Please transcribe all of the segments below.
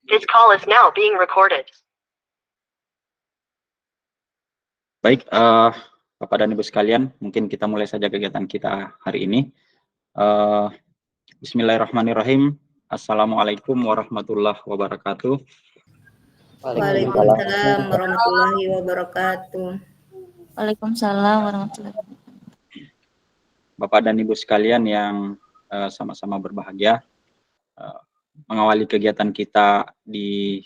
This call is now being recorded. Baik, Bapak dan Ibu sekalian, mungkin kita mulai saja kegiatan kita hari ini. Bismillahirrahmanirrahim. Assalamualaikum warahmatullahi wabarakatuh. Waalaikumsalam warahmatullahi wabarakatuh. Waalaikumsalam warahmatullahi wabarakatuh. Bapak dan Ibu sekalian yang sama-sama berbahagia, mengawali kegiatan kita di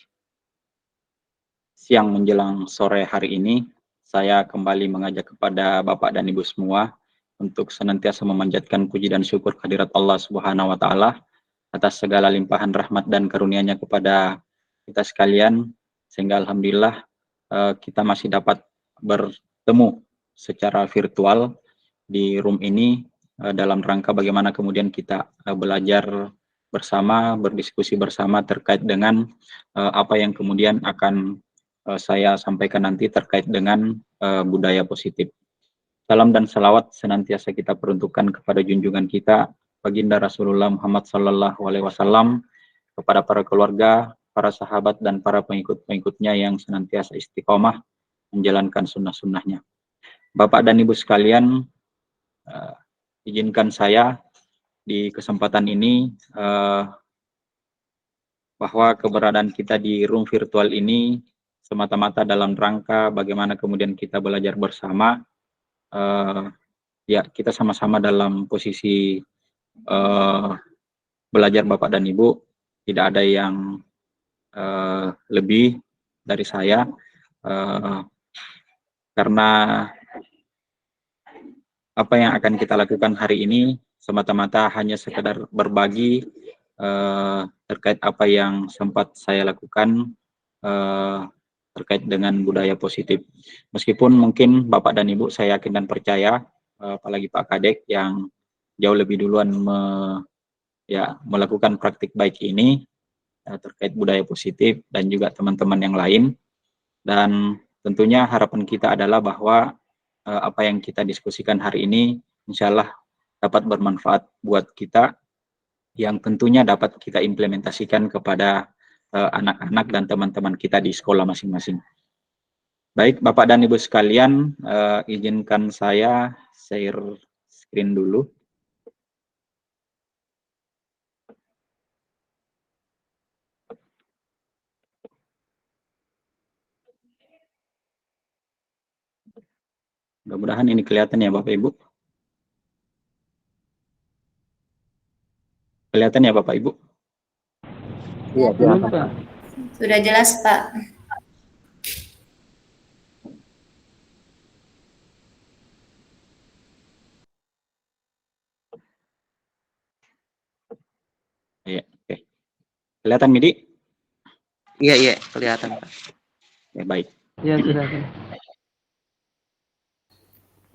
siang menjelang sore hari ini, saya kembali mengajak kepada Bapak dan Ibu semua untuk senantiasa memanjatkan puji dan syukur kehadirat Allah Subhanahu wa Ta'ala atas segala limpahan rahmat dan karunia-Nya kepada kita sekalian, sehingga alhamdulillah kita masih dapat bertemu secara virtual di room ini dalam rangka bagaimana kemudian kita belajar bersama, berdiskusi bersama terkait dengan apa yang kemudian akan saya sampaikan nanti terkait dengan budaya positif. Salam dan salawat senantiasa kita peruntukkan kepada junjungan kita, Baginda Rasulullah Muhammad Sallallahu Alaihi Wasallam, kepada para keluarga, para sahabat, dan para pengikut-pengikutnya yang senantiasa istiqomah menjalankan sunnah-sunnahnya. Bapak dan Ibu sekalian, izinkan saya di kesempatan ini bahwa keberadaan kita di room virtual ini semata-mata dalam rangka bagaimana kemudian kita belajar bersama. Ya, kita sama-sama dalam posisi belajar Bapak dan Ibu, tidak ada yang lebih dari saya, karena apa yang akan kita lakukan hari ini semata-mata hanya sekedar berbagi terkait apa yang sempat saya lakukan terkait dengan budaya positif. Meskipun mungkin Bapak dan Ibu, saya yakin dan percaya, apalagi Pak Kadek yang jauh lebih duluan melakukan praktik baik ini terkait budaya positif, dan juga teman-teman yang lain. Dan tentunya harapan kita adalah bahwa apa yang kita diskusikan hari ini insya Allah dapat bermanfaat buat kita, yang tentunya dapat kita implementasikan kepada anak-anak dan teman-teman kita di sekolah masing-masing. Baik, Bapak dan Ibu sekalian, izinkan saya share screen dulu. Mudah-mudahan ini kelihatan ya Bapak Ibu. Kelihatan ya Bapak Ibu? Iya, Pak. Sudah jelas, Pak. Iya, oke. Kelihatan Midi? Iya, kelihatan Pak. Ya, baik. Iya, sudah.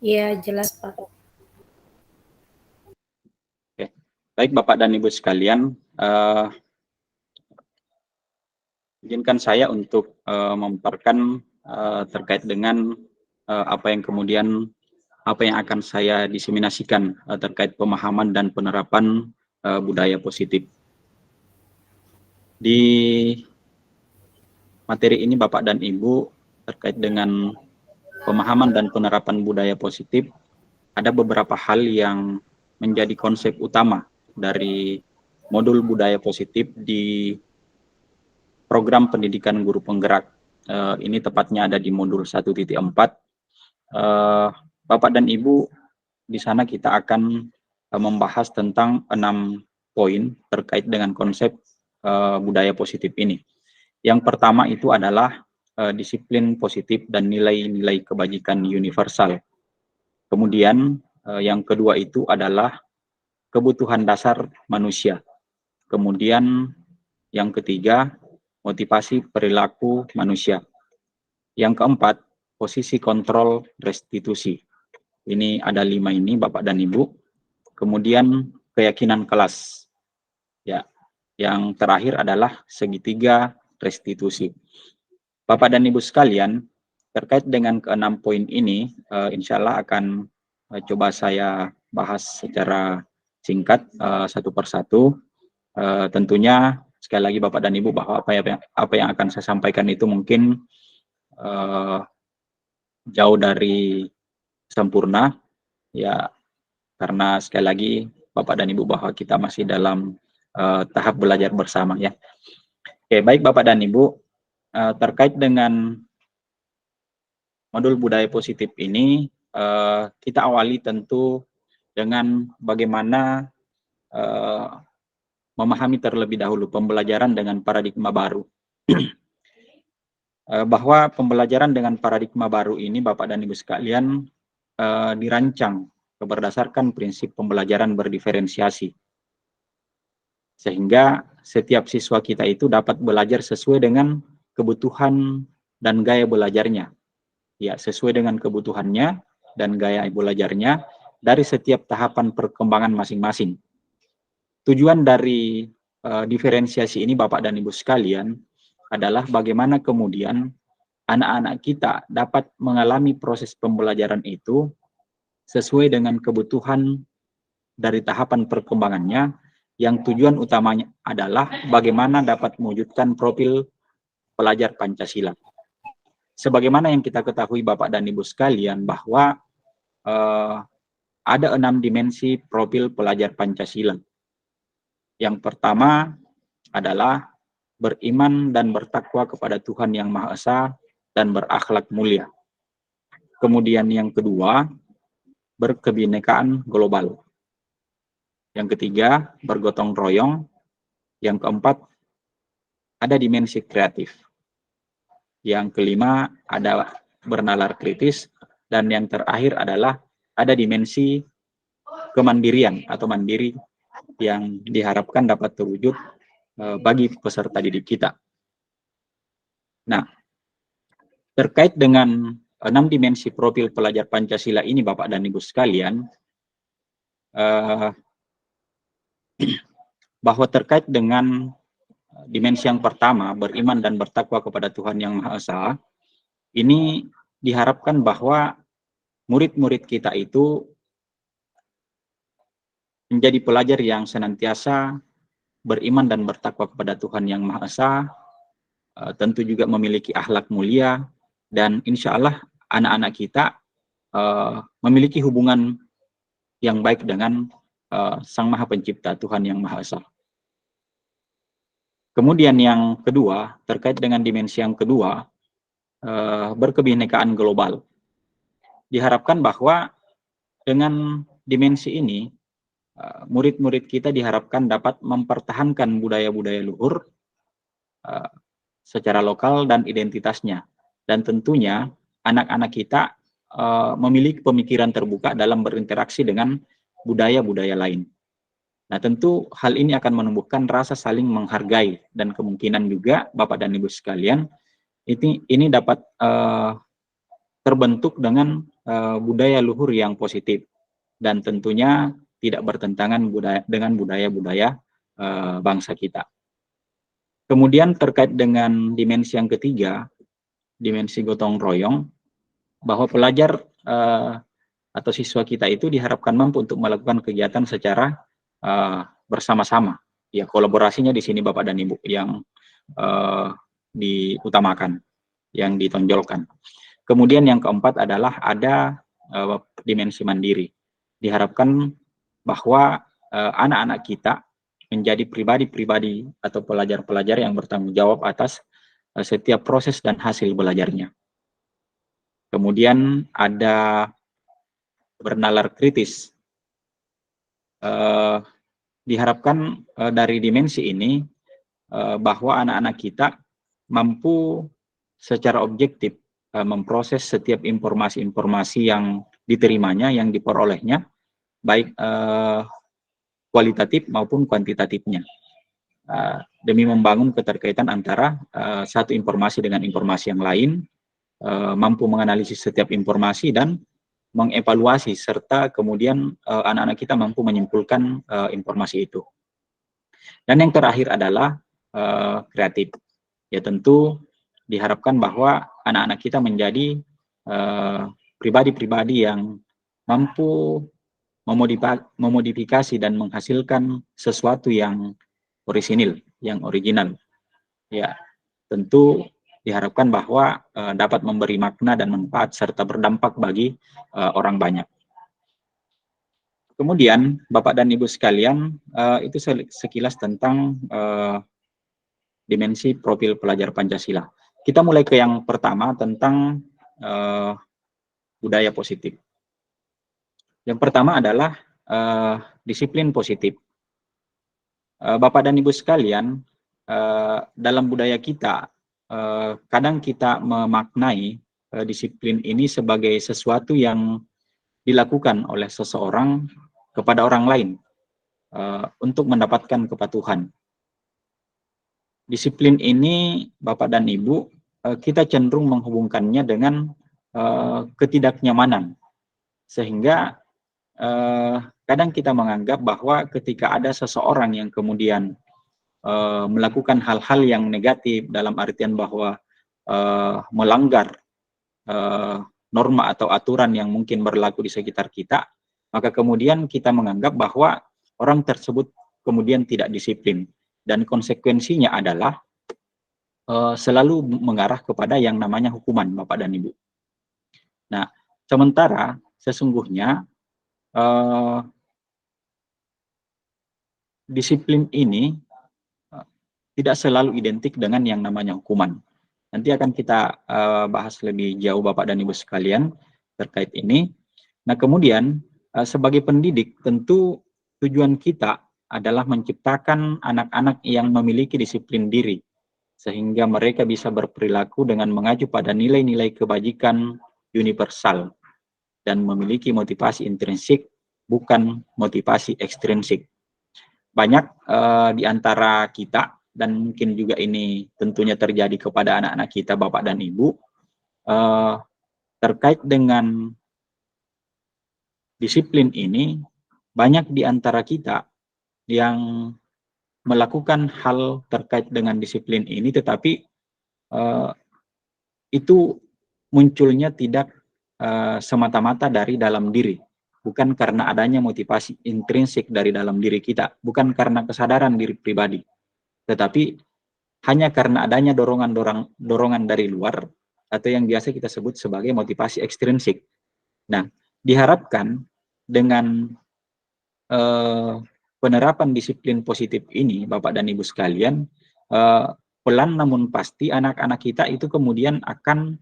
Iya, jelas, Pak. Oke. Baik Bapak dan Ibu sekalian, izinkan saya untuk memaparkan terkait dengan apa yang akan saya diseminasikan terkait pemahaman dan penerapan budaya positif. Di materi ini Bapak dan Ibu terkait dengan pemahaman dan penerapan budaya positif, ada beberapa hal yang menjadi konsep utama dari modul budaya positif di program pendidikan guru penggerak. Ini tepatnya ada di modul 1.4. Bapak dan Ibu, di sana kita akan membahas tentang 6 poin terkait dengan konsep budaya positif ini. Yang pertama itu adalah disiplin positif dan nilai-nilai kebajikan universal. Kemudian yang kedua itu adalah kebutuhan dasar manusia. Kemudian yang ketiga, motivasi perilaku manusia. Yang keempat, posisi kontrol restitusi. Ini ada 5 ini Bapak dan Ibu. Kemudian keyakinan kelas. Ya, yang terakhir adalah segitiga restitusi. Bapak dan Ibu sekalian, terkait dengan ke-6 poin ini, insya Allah akan coba saya bahas secara singkat satu persatu. Tentunya sekali lagi Bapak dan Ibu bahwa apa yang akan saya sampaikan itu mungkin jauh dari sempurna, ya, karena sekali lagi Bapak dan Ibu bahwa kita masih dalam tahap belajar bersama, ya. Oke, baik Bapak dan Ibu, terkait dengan modul budaya positif ini, kita awali tentu dengan bagaimana memahami terlebih dahulu pembelajaran dengan paradigma baru. Bahwa pembelajaran dengan paradigma baru ini, Bapak dan Ibu sekalian, dirancang berdasarkan prinsip pembelajaran berdiferensiasi. Sehingga setiap siswa kita itu dapat belajar sesuai dengan kebutuhan dan gaya belajarnya. Ya, sesuai dengan kebutuhannya dan gaya belajarnya dari setiap tahapan perkembangan masing-masing. Tujuan dari diferensiasi ini Bapak dan Ibu sekalian adalah bagaimana kemudian anak-anak kita dapat mengalami proses pembelajaran itu sesuai dengan kebutuhan dari tahapan perkembangannya, yang tujuan utamanya adalah bagaimana dapat mewujudkan profil pelajar Pancasila. Sebagaimana yang kita ketahui Bapak dan Ibu sekalian bahwa ada 6 dimensi profil pelajar Pancasila. Yang pertama adalah beriman dan bertakwa kepada Tuhan Yang Maha Esa dan berakhlak mulia. Kemudian yang kedua, berkebinekaan global. Yang ketiga, bergotong royong. Yang keempat, ada dimensi kreatif. Yang kelima, ada bernalar kritis. Dan yang terakhir adalah ada dimensi kemandirian atau mandiri yang diharapkan dapat terwujud bagi peserta didik kita. Nah, terkait dengan 6 dimensi profil pelajar Pancasila ini Bapak dan Ibu sekalian, bahwa terkait dengan dimensi yang pertama, beriman dan bertakwa kepada Tuhan Yang Maha Esa, ini diharapkan bahwa murid-murid kita itu menjadi pelajar yang senantiasa beriman dan bertakwa kepada Tuhan Yang Maha Esa, tentu juga memiliki akhlak mulia, dan insya Allah anak-anak kita memiliki hubungan yang baik dengan Sang Maha Pencipta, Tuhan Yang Maha Esa. Kemudian yang kedua, terkait dengan dimensi yang kedua, berkebinekaan global. Diharapkan bahwa dengan dimensi ini, murid-murid kita diharapkan dapat mempertahankan budaya-budaya luhur secara lokal dan identitasnya. Dan tentunya anak-anak kita memiliki pemikiran terbuka dalam berinteraksi dengan budaya-budaya lain. Nah, tentu hal ini akan menumbuhkan rasa saling menghargai, dan kemungkinan juga Bapak dan Ibu sekalian ini dapat terbentuk dengan budaya luhur yang positif, dan tentunya tidak bertentangan dengan budaya-budaya bangsa kita. Kemudian terkait dengan dimensi yang ketiga, dimensi gotong royong, bahwa pelajar atau siswa kita itu diharapkan mampu untuk melakukan kegiatan secara bersama-sama. Ya, kolaborasinya di sini Bapak dan Ibu yang diutamakan, yang ditonjolkan. Kemudian yang keempat adalah ada dimensi mandiri. Diharapkan bahwa anak-anak kita menjadi pribadi-pribadi atau pelajar-pelajar yang bertanggung jawab atas setiap proses dan hasil belajarnya. Kemudian ada bernalar kritis. Diharapkan dari dimensi ini bahwa anak-anak kita mampu secara objektif memproses setiap informasi-informasi yang diterimanya, yang diperolehnya, baik kualitatif maupun kuantitatifnya, demi membangun keterkaitan antara satu informasi dengan informasi yang lain, mampu menganalisis setiap informasi dan mengevaluasi, serta kemudian anak-anak kita mampu menyimpulkan informasi itu. Dan yang terakhir adalah kreatif. Ya, tentu diharapkan bahwa anak-anak kita menjadi pribadi-pribadi yang mampu memodifikasi dan menghasilkan sesuatu yang original. Ya, tentu diharapkan bahwa dapat memberi makna dan manfaat serta berdampak bagi orang banyak. Kemudian, Bapak dan Ibu sekalian, itu sekilas tentang dimensi profil pelajar Pancasila. Kita mulai ke yang pertama tentang budaya positif. Yang pertama adalah disiplin positif. Bapak dan Ibu sekalian, dalam budaya kita, kadang kita memaknai disiplin ini sebagai sesuatu yang dilakukan oleh seseorang kepada orang lain untuk mendapatkan kepatuhan. Disiplin ini, Bapak dan Ibu, kita cenderung menghubungkannya dengan ketidaknyamanan, sehingga kadang kita menganggap bahwa ketika ada seseorang yang kemudian melakukan hal-hal yang negatif dalam artian bahwa melanggar norma atau aturan yang mungkin berlaku di sekitar kita, maka kemudian kita menganggap bahwa orang tersebut kemudian tidak disiplin, dan konsekuensinya adalah selalu mengarah kepada yang namanya hukuman, Bapak dan Ibu. Nah, sementara sesungguhnya disiplin ini tidak selalu identik dengan yang namanya hukuman. Nanti akan kita bahas lebih jauh, Bapak dan Ibu sekalian, terkait ini. Nah, kemudian sebagai pendidik, tentu tujuan kita adalah menciptakan anak-anak yang memiliki disiplin diri, sehingga mereka bisa berperilaku dengan mengacu pada nilai-nilai kebajikan universal dan memiliki motivasi intrinsik, bukan motivasi ekstrinsik. Banyak di antara kita, dan mungkin juga ini tentunya terjadi kepada anak-anak kita, Bapak dan Ibu, terkait dengan disiplin ini, banyak di antara kita yang melakukan hal terkait dengan disiplin ini, tetapi itu munculnya tidak semata-mata dari dalam diri, bukan karena adanya motivasi intrinsik dari dalam diri kita, bukan karena kesadaran diri pribadi, tetapi hanya karena adanya dorongan dari luar, atau yang biasa kita sebut sebagai motivasi ekstrinsik. Nah, diharapkan dengan penerapan disiplin positif ini, Bapak dan Ibu sekalian, pelan namun pasti anak-anak kita itu kemudian akan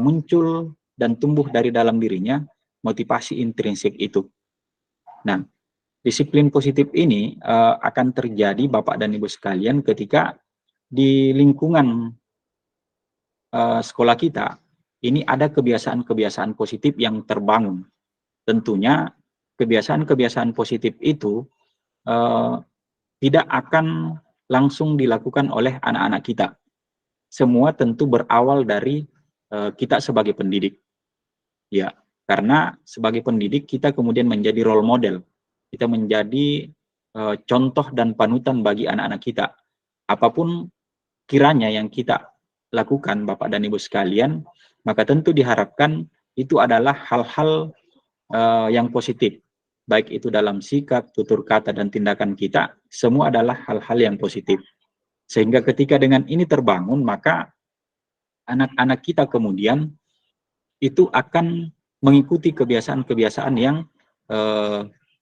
muncul dan tumbuh dari dalam dirinya motivasi intrinsik itu. Nah, disiplin positif ini akan terjadi, Bapak dan Ibu sekalian, ketika di lingkungan sekolah kita ini ada kebiasaan-kebiasaan positif yang terbangun. Tentunya kebiasaan-kebiasaan positif itu tidak akan langsung dilakukan oleh anak-anak kita. Semua tentu berawal dari kita sebagai pendidik. Ya, karena sebagai pendidik kita kemudian menjadi role model. Kita menjadi contoh dan panutan bagi anak-anak kita. Apapun kiranya yang kita lakukan, Bapak dan Ibu sekalian, maka tentu diharapkan itu adalah hal-hal yang positif. Baik itu dalam sikap, tutur kata, dan tindakan kita, semua adalah hal-hal yang positif. Sehingga ketika dengan ini terbangun, maka anak-anak kita kemudian itu akan mengikuti kebiasaan-kebiasaan yang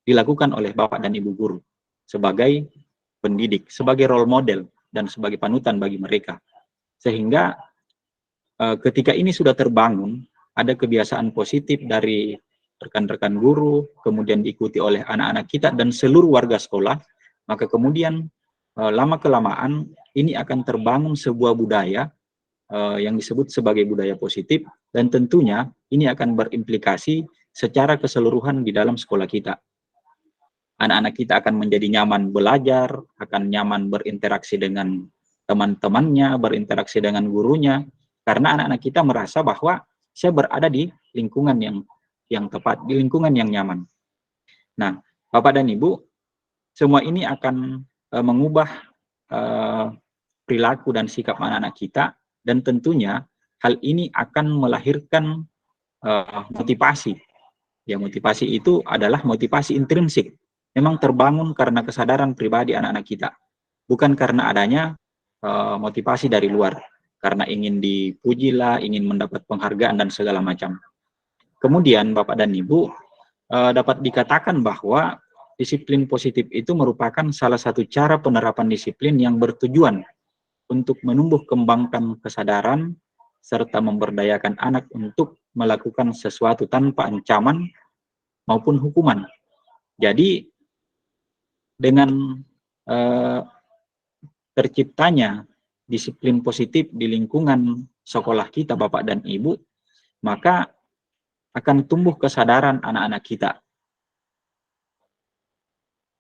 dilakukan oleh Bapak dan Ibu guru sebagai pendidik, sebagai role model, dan sebagai panutan bagi mereka. Sehingga ketika ini sudah terbangun, ada kebiasaan positif dari rekan-rekan guru, kemudian diikuti oleh anak-anak kita dan seluruh warga sekolah, maka kemudian lama-kelamaan ini akan terbangun sebuah budaya yang disebut sebagai budaya positif, dan tentunya ini akan berimplikasi secara keseluruhan di dalam sekolah kita. Anak-anak kita akan menjadi nyaman belajar, akan nyaman berinteraksi dengan teman-temannya, berinteraksi dengan gurunya, karena anak-anak kita merasa bahwa saya berada di lingkungan yang tepat, di lingkungan yang nyaman. Nah, Bapak dan Ibu, semua ini akan mengubah perilaku dan sikap anak-anak kita, dan tentunya hal ini akan melahirkan motivasi. Ya, motivasi itu adalah motivasi intrinsik. Memang terbangun karena kesadaran pribadi anak-anak kita. bukan karena adanya motivasi dari luar, karena ingin dipuji lah, ingin mendapat penghargaan dan segala macam. Kemudian Bapak dan Ibu, dapat dikatakan bahwa disiplin positif itu merupakan salah satu cara penerapan disiplin yang bertujuan untuk menumbuh kembangkan kesadaran serta memberdayakan anak untuk melakukan sesuatu tanpa ancaman maupun hukuman. Jadi dengan terciptanya disiplin positif di lingkungan sekolah kita Bapak dan Ibu, maka akan tumbuh kesadaran anak-anak kita.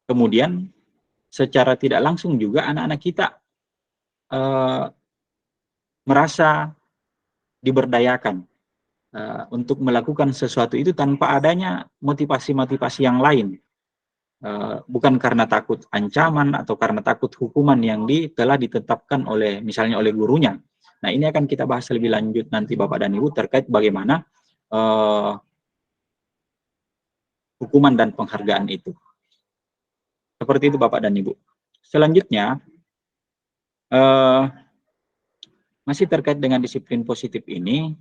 Kemudian secara tidak langsung juga anak-anak kita merasa diberdayakan untuk melakukan sesuatu itu tanpa adanya motivasi-motivasi yang lain. Bukan karena takut ancaman atau karena takut hukuman yang telah ditetapkan oleh misalnya oleh gurunya. Nah, ini akan kita bahas lebih lanjut nanti Bapak dan Ibu terkait bagaimana hukuman dan penghargaan itu. Seperti itu Bapak dan Ibu. Selanjutnya, masih terkait dengan disiplin positif ini,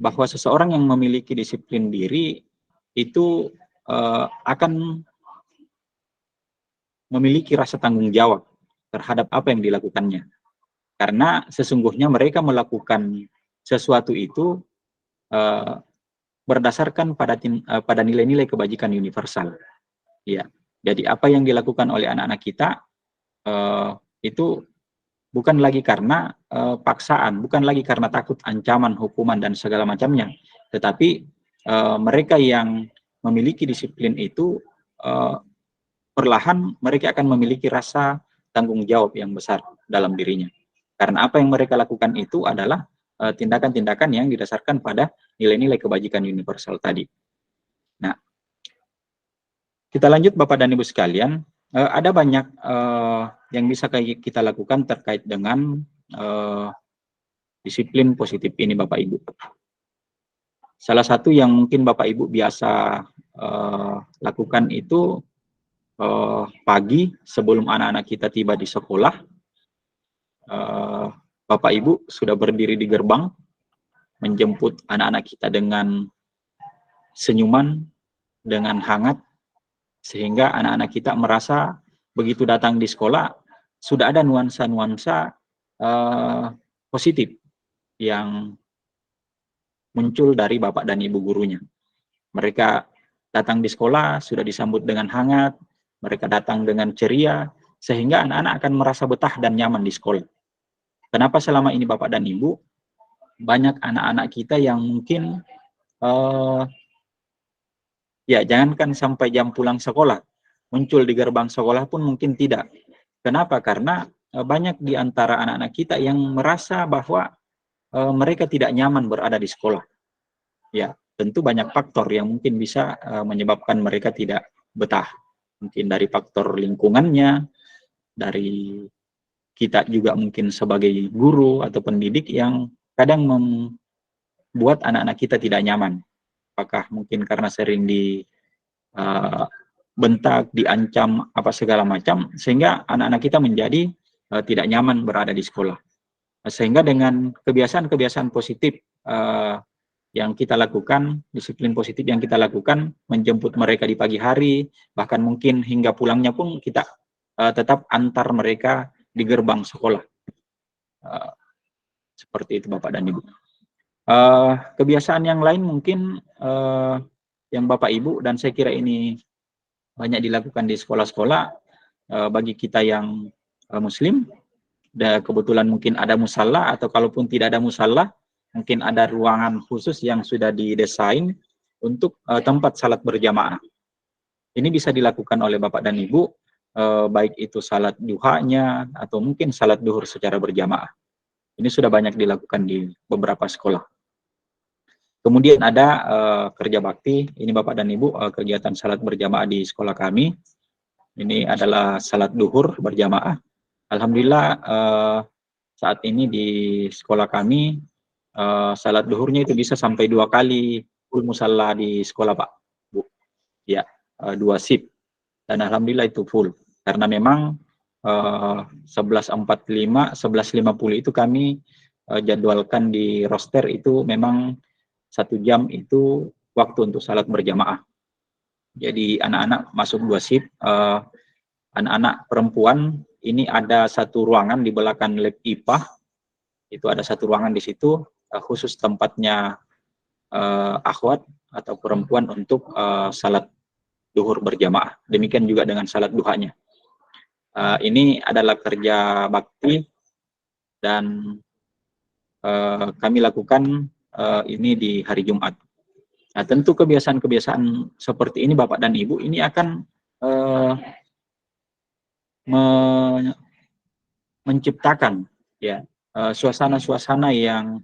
bahwa seseorang yang memiliki disiplin diri itu akan memiliki rasa tanggung jawab terhadap apa yang dilakukannya. Karena sesungguhnya mereka melakukan sesuatu itu berdasarkan pada nilai-nilai kebajikan universal. Ya, jadi apa yang dilakukan oleh anak-anak kita itu bukan lagi karena paksaan, bukan lagi karena takut ancaman, hukuman dan segala macamnya, tetapi mereka yang memiliki disiplin itu perlahan mereka akan memiliki rasa tanggung jawab yang besar dalam dirinya. Karena apa yang mereka lakukan itu adalah tindakan-tindakan yang didasarkan pada nilai-nilai kebajikan universal tadi. Nah, kita lanjut Bapak dan Ibu sekalian, ada banyak yang bisa kita lakukan terkait dengan disiplin positif ini Bapak Ibu. Salah satu yang mungkin Bapak Ibu biasa lakukan itu pagi sebelum anak-anak kita tiba di sekolah, Bapak Ibu sudah berdiri di gerbang menjemput anak-anak kita dengan senyuman, dengan hangat, sehingga anak-anak kita merasa begitu datang di sekolah sudah ada nuansa-nuansa positif yang muncul dari Bapak dan Ibu gurunya. Mereka datang di sekolah sudah disambut dengan hangat, mereka datang dengan ceria, sehingga anak-anak akan merasa betah dan nyaman di sekolah. Kenapa selama ini Bapak dan Ibu, banyak anak-anak kita yang mungkin, ya jangankan sampai jam pulang sekolah, muncul di gerbang sekolah pun mungkin tidak. Kenapa? Karena banyak di antara anak-anak kita yang merasa bahwa mereka tidak nyaman berada di sekolah. Ya, tentu banyak faktor yang mungkin bisa menyebabkan mereka tidak betah. Mungkin dari faktor lingkungannya, dari kita juga mungkin sebagai guru atau pendidik yang kadang membuat anak-anak kita tidak nyaman. Apakah mungkin karena sering dibentak, diancam, apa segala macam, sehingga anak-anak kita menjadi tidak nyaman berada di sekolah. Sehingga dengan kebiasaan-kebiasaan positif yang kita lakukan, disiplin positif yang kita lakukan, menjemput mereka di pagi hari, bahkan mungkin hingga pulangnya pun kita tetap antar mereka di gerbang sekolah. Seperti itu Bapak dan Ibu. Kebiasaan yang lain mungkin yang Bapak Ibu, dan saya kira ini banyak dilakukan di sekolah-sekolah, bagi kita yang Muslim, kebetulan mungkin ada musalla, atau kalaupun tidak ada musalla, mungkin ada ruangan khusus yang sudah didesain untuk tempat salat berjamaah. Ini bisa dilakukan oleh Bapak dan Ibu, baik itu salat duhanya atau mungkin salat duhur secara berjamaah. Ini sudah banyak dilakukan di beberapa sekolah. Kemudian ada kerja bakti. Ini Bapak dan Ibu, kegiatan salat berjamaah di sekolah kami. Ini adalah salat duhur berjamaah. Alhamdulillah saat ini di sekolah kami salat duhurnya itu bisa sampai 2 kali full musalla di sekolah Pak, Bu. Ya, 2 shift. Dan alhamdulillah itu full. Karena memang 11.45, 11.50 itu kami jadwalkan di roster itu memang 1 jam itu waktu untuk salat berjamaah. Jadi anak-anak masuk 2 shift, anak-anak perempuan ini ada satu ruangan di belakang lab IPA, itu ada satu ruangan di situ khusus tempatnya akhwat atau perempuan untuk salat duhur berjamaah. Demikian juga dengan salat duhanya. Ini adalah kerja bakti dan kami lakukan ini di hari Jumat. Nah, tentu kebiasaan-kebiasaan seperti ini Bapak dan Ibu ini akan menciptakan ya suasana-suasana yang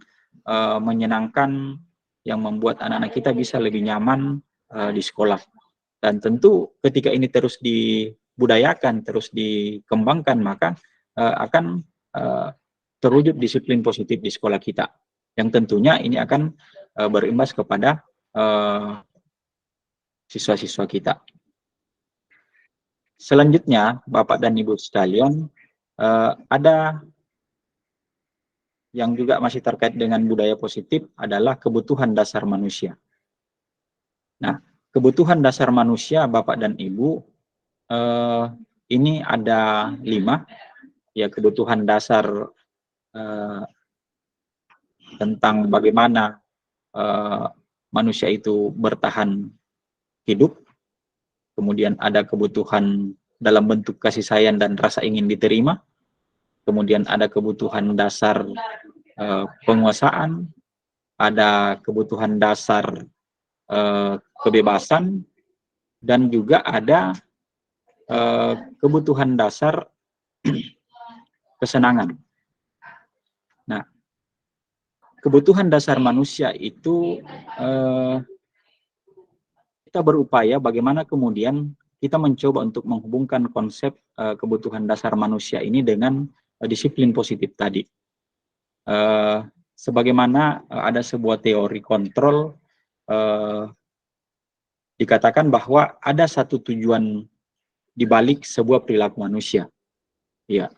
menyenangkan, yang membuat anak-anak kita bisa lebih nyaman di sekolah. Dan tentu ketika ini terus dibudayakan, terus dikembangkan, maka akan terwujud disiplin positif di sekolah kita. Yang tentunya ini akan berimbas kepada siswa-siswa kita. Selanjutnya, Bapak dan Ibu sekalian, ada yang juga masih terkait dengan budaya positif adalah kebutuhan dasar manusia. Nah, kebutuhan dasar manusia, Bapak dan Ibu, ini ada 5. Ya, kebutuhan dasar tentang bagaimana manusia itu bertahan hidup. Kemudian ada kebutuhan dalam bentuk kasih sayang dan rasa ingin diterima. Kemudian ada kebutuhan dasar penguasaan, ada kebutuhan dasar kebebasan, dan juga ada kebutuhan dasar kesenangan. Nah, kebutuhan dasar manusia itu kita berupaya bagaimana kemudian kita mencoba untuk menghubungkan konsep kebutuhan dasar manusia ini dengan disiplin positif tadi. Sebagaimana ada sebuah teori kontrol, dikatakan bahwa ada satu tujuan di balik sebuah perilaku manusia. Ya.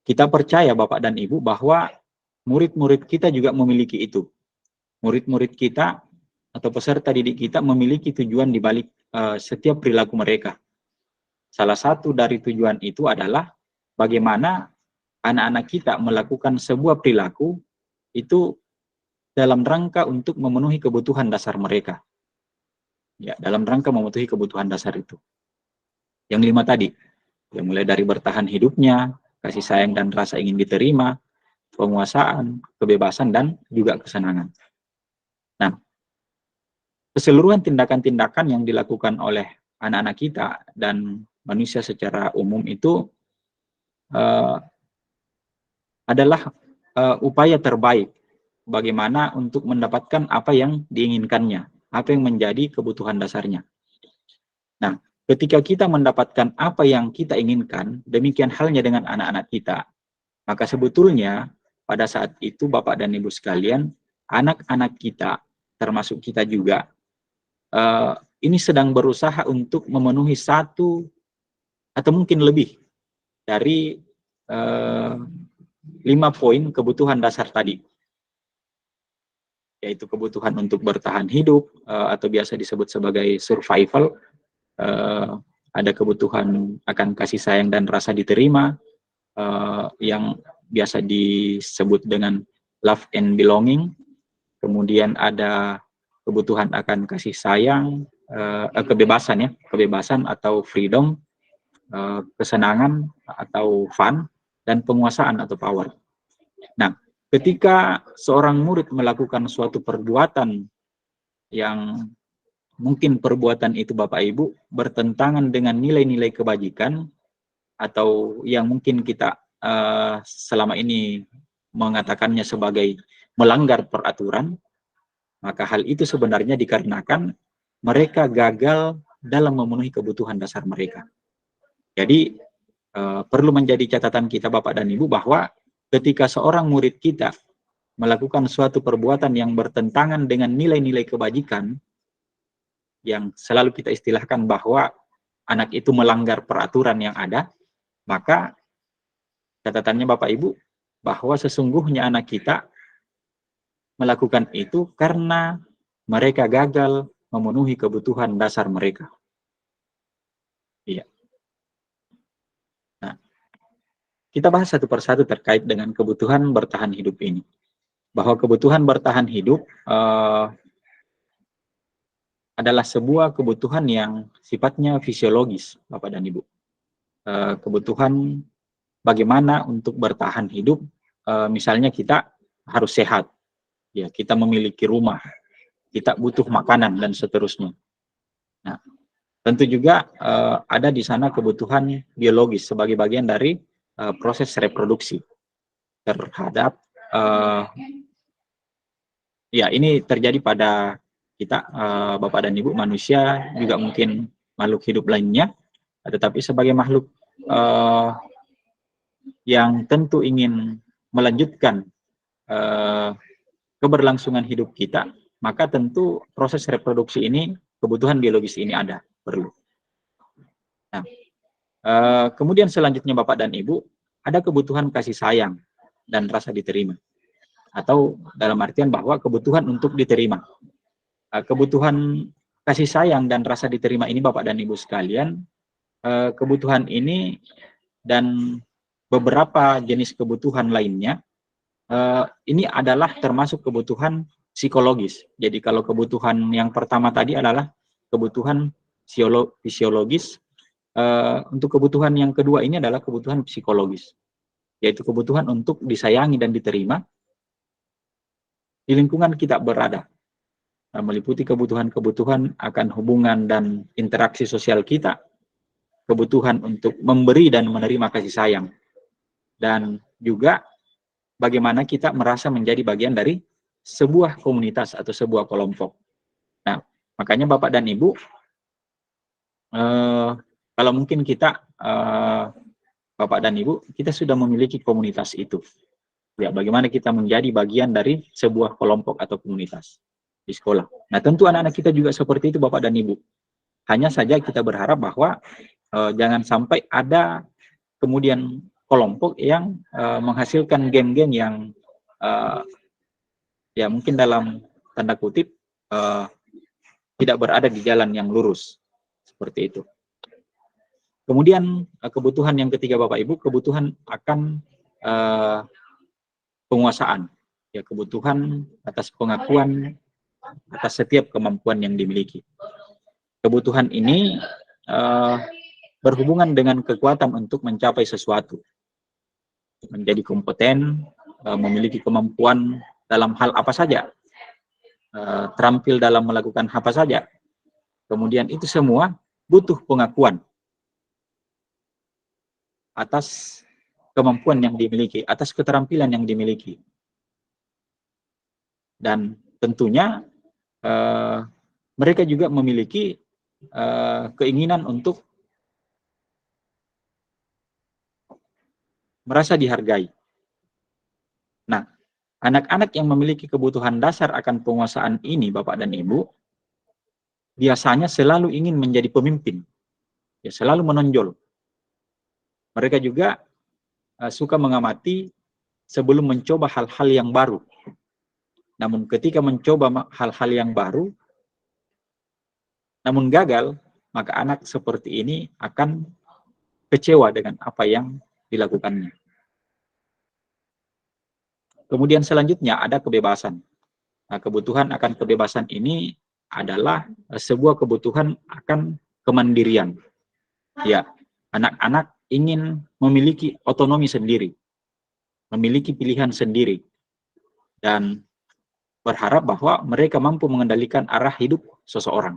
Kita percaya Bapak dan Ibu bahwa murid-murid kita juga memiliki itu. Murid-murid kita atau peserta didik kita memiliki tujuan di balik setiap perilaku mereka. Salah satu dari tujuan itu adalah bagaimana anak-anak kita melakukan sebuah perilaku itu dalam rangka untuk memenuhi kebutuhan dasar mereka. Ya, dalam rangka memenuhi kebutuhan dasar itu. Yang 5 tadi, ya, mulai dari bertahan hidupnya, kasih sayang dan rasa ingin diterima, penguasaan, kebebasan, dan juga kesenangan. Nah, keseluruhan tindakan-tindakan yang dilakukan oleh anak-anak kita dan manusia secara umum itu adalah upaya terbaik bagaimana untuk mendapatkan apa yang diinginkannya, apa yang menjadi kebutuhan dasarnya. Nah, ketika kita mendapatkan apa yang kita inginkan, demikian halnya dengan anak-anak kita, maka sebetulnya pada saat itu Bapak dan Ibu sekalian, anak-anak kita, termasuk kita juga, ini sedang berusaha untuk memenuhi 1 atau mungkin lebih dari 5 poin kebutuhan dasar tadi. Yaitu kebutuhan untuk bertahan hidup, atau biasa disebut sebagai survival, ada kebutuhan akan kasih sayang dan rasa diterima, yang biasa disebut dengan love and belonging. Kemudian ada kebutuhan akan kasih sayang, kebebasan ya, kebebasan atau freedom, kesenangan atau fun, dan penguasaan atau power. Nah, ketika seorang murid melakukan suatu perbuatan yang mungkin perbuatan itu Bapak Ibu bertentangan dengan nilai-nilai kebajikan, atau yang mungkin kita selama ini mengatakannya sebagai melanggar peraturan, maka hal itu sebenarnya dikarenakan mereka gagal dalam memenuhi kebutuhan dasar mereka. Jadi perlu menjadi catatan kita Bapak dan Ibu bahwa ketika seorang murid kita melakukan suatu perbuatan yang bertentangan dengan nilai-nilai kebajikan, yang selalu kita istilahkan bahwa anak itu melanggar peraturan yang ada, maka catatannya Bapak Ibu, bahwa sesungguhnya anak kita melakukan itu karena mereka gagal memenuhi kebutuhan dasar mereka. Iya. Nah, kita bahas satu persatu terkait dengan kebutuhan bertahan hidup ini. Bahwa kebutuhan bertahan hidup adalah sebuah kebutuhan yang sifatnya fisiologis, Bapak dan Ibu. Kebutuhan bagaimana untuk bertahan hidup, misalnya kita harus sehat, ya, kita memiliki rumah, kita butuh makanan dan seterusnya. Nah, tentu juga ada di sana kebutuhan biologis sebagai bagian dari proses reproduksi terhadap ya, ini terjadi pada kita, Bapak dan Ibu, manusia, juga mungkin makhluk hidup lainnya, tetapi sebagai makhluk yang tentu ingin melanjutkan keberlangsungan hidup kita, maka tentu proses reproduksi ini, kebutuhan biologis ini ada, perlu. Nah, kemudian selanjutnya Bapak dan Ibu, ada kebutuhan kasih sayang dan rasa diterima. Atau dalam artian bahwa kebutuhan untuk diterima. Kebutuhan kasih sayang dan rasa diterima ini Bapak dan Ibu sekalian, kebutuhan ini dan beberapa jenis kebutuhan lainnya, ini adalah termasuk kebutuhan psikologis. Jadi kalau kebutuhan yang pertama tadi adalah kebutuhan fisiologis, untuk kebutuhan yang kedua ini adalah kebutuhan psikologis, yaitu kebutuhan untuk disayangi dan diterima di lingkungan kita berada, meliputi kebutuhan-kebutuhan akan hubungan dan interaksi sosial kita, kebutuhan untuk memberi dan menerima kasih sayang, dan juga bagaimana kita merasa menjadi bagian dari sebuah komunitas atau sebuah kelompok. Nah, makanya Bapak dan Ibu, kalau mungkin kita, Bapak dan Ibu, kita sudah memiliki komunitas itu. Ya, bagaimana kita menjadi bagian dari sebuah kelompok atau komunitas di sekolah. Nah, tentu anak-anak kita juga seperti itu, Bapak dan Ibu. Hanya saja kita berharap bahwa jangan sampai ada kemudian kelompok yang menghasilkan geng-geng yang ya mungkin dalam tanda kutip tidak berada di jalan yang lurus, seperti itu. Kemudian kebutuhan yang ketiga Bapak Ibu, kebutuhan akan penguasaan, ya, kebutuhan atas pengakuan atas setiap kemampuan yang dimiliki. Kebutuhan ini berhubungan dengan kekuatan untuk mencapai sesuatu, menjadi kompeten, memiliki kemampuan dalam hal apa saja, terampil dalam melakukan apa saja. Kemudian itu semua butuh pengakuan atas kemampuan yang dimiliki, atas keterampilan yang dimiliki. Dan tentunya mereka juga memiliki keinginan untuk merasa dihargai. Nah, anak-anak yang memiliki kebutuhan dasar akan penguasaan ini, Bapak dan Ibu, biasanya selalu ingin menjadi pemimpin, ya, selalu menonjol. Mereka juga suka mengamati sebelum mencoba hal-hal yang baru. Namun ketika mencoba hal-hal yang baru, namun gagal, maka anak seperti ini akan kecewa dengan apa yang dilakukannya. Kemudian selanjutnya ada kebebasan. Nah, kebutuhan akan kebebasan ini adalah sebuah kebutuhan akan kemandirian. Ya, anak-anak ingin memiliki otonomi sendiri, memiliki pilihan sendiri, dan berharap bahwa mereka mampu mengendalikan arah hidup seseorang.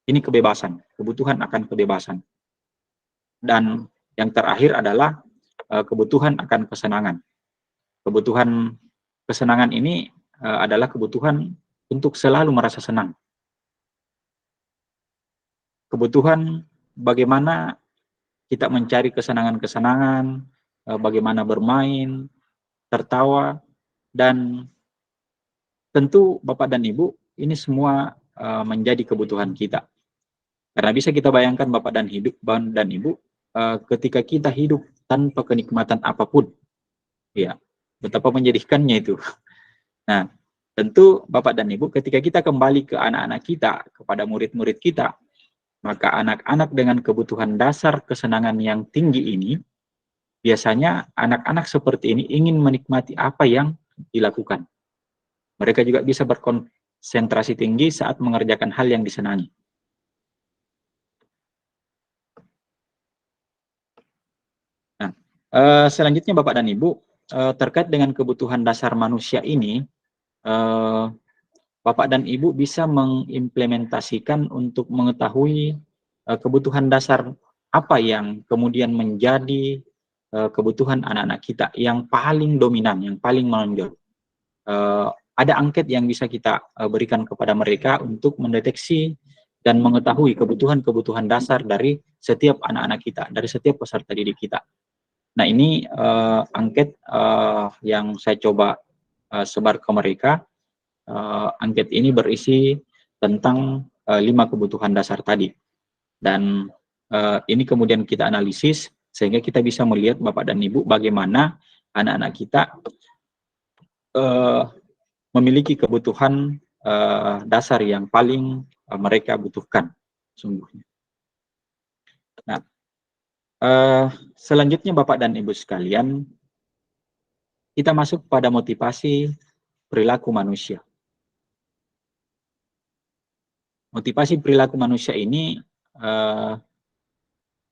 Ini kebebasan, kebutuhan akan kebebasan. Dan yang terakhir adalah kebutuhan akan kesenangan. Kebutuhan kesenangan ini adalah kebutuhan untuk selalu merasa senang. Kebutuhan bagaimana kita mencari kesenangan-kesenangan, bagaimana bermain, tertawa, dan tentu Bapak dan Ibu, ini semua menjadi kebutuhan kita. Karena bisa kita bayangkan Bapak dan Ibu, ketika kita hidup tanpa kenikmatan apapun, ya, betapa menyedihkannya itu. Nah, tentu Bapak dan Ibu, ketika kita kembali ke anak-anak kita, kepada murid-murid kita, maka anak-anak dengan kebutuhan dasar kesenangan yang tinggi ini, biasanya anak-anak seperti ini ingin menikmati apa yang dilakukan. Mereka juga bisa berkonsentrasi tinggi saat mengerjakan hal yang disenangi. Nah, selanjutnya Bapak dan Ibu, terkait dengan kebutuhan dasar manusia ini, Bapak dan Ibu bisa mengimplementasikan untuk mengetahui kebutuhan dasar apa yang kemudian menjadi kebutuhan anak-anak kita yang paling dominan, yang paling menonjol. Ada angket yang bisa kita berikan kepada mereka untuk mendeteksi dan mengetahui kebutuhan-kebutuhan dasar dari setiap anak-anak kita, dari setiap peserta didik kita. Nah, ini angket yang saya coba sebar ke mereka. Angket ini berisi tentang 5 kebutuhan dasar tadi. Dan ini kemudian kita analisis sehingga kita bisa melihat Bapak dan Ibu bagaimana anak-anak kita memiliki kebutuhan dasar yang paling mereka butuhkan sungguhnya. Nah, selanjutnya Bapak dan Ibu sekalian, kita masuk pada motivasi perilaku manusia. Motivasi perilaku manusia ini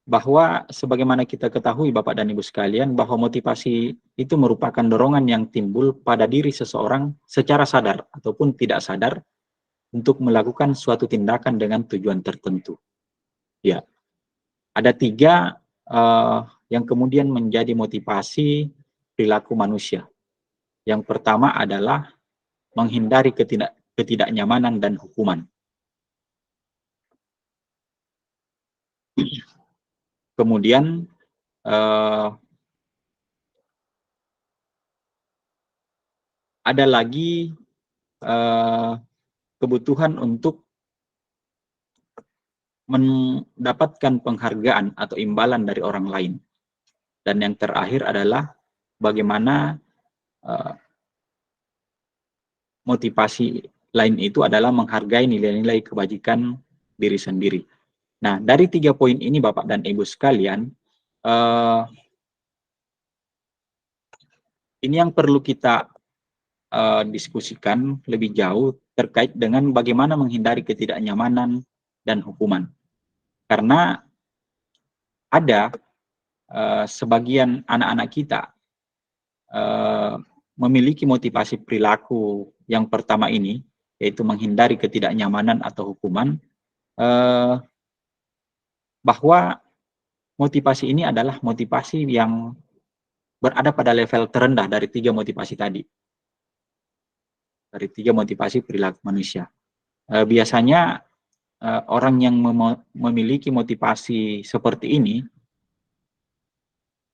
bahwa sebagaimana kita ketahui Bapak dan Ibu sekalian, bahwa motivasi itu merupakan dorongan yang timbul pada diri seseorang secara sadar ataupun tidak sadar untuk melakukan suatu tindakan dengan tujuan tertentu. Ya, ada 3 yang kemudian menjadi motivasi perilaku manusia. Yang pertama adalah menghindari ketidaknyamanan dan hukuman. Kemudian ada lagi kebutuhan untuk mendapatkan penghargaan atau imbalan dari orang lain. Dan yang terakhir adalah bagaimana motivasi lain itu adalah menghargai nilai-nilai kebajikan diri sendiri. Nah, dari 3 poin ini Bapak dan Ibu sekalian, ini yang perlu kita diskusikan lebih jauh terkait dengan bagaimana menghindari ketidaknyamanan dan hukuman. Karena ada sebagian anak-anak kita memiliki motivasi perilaku yang pertama ini, yaitu menghindari ketidaknyamanan atau hukuman, bahwa motivasi ini adalah motivasi yang berada pada level terendah dari 3 motivasi tadi. Dari 3 motivasi perilaku manusia. Biasanya orang yang memiliki motivasi seperti ini,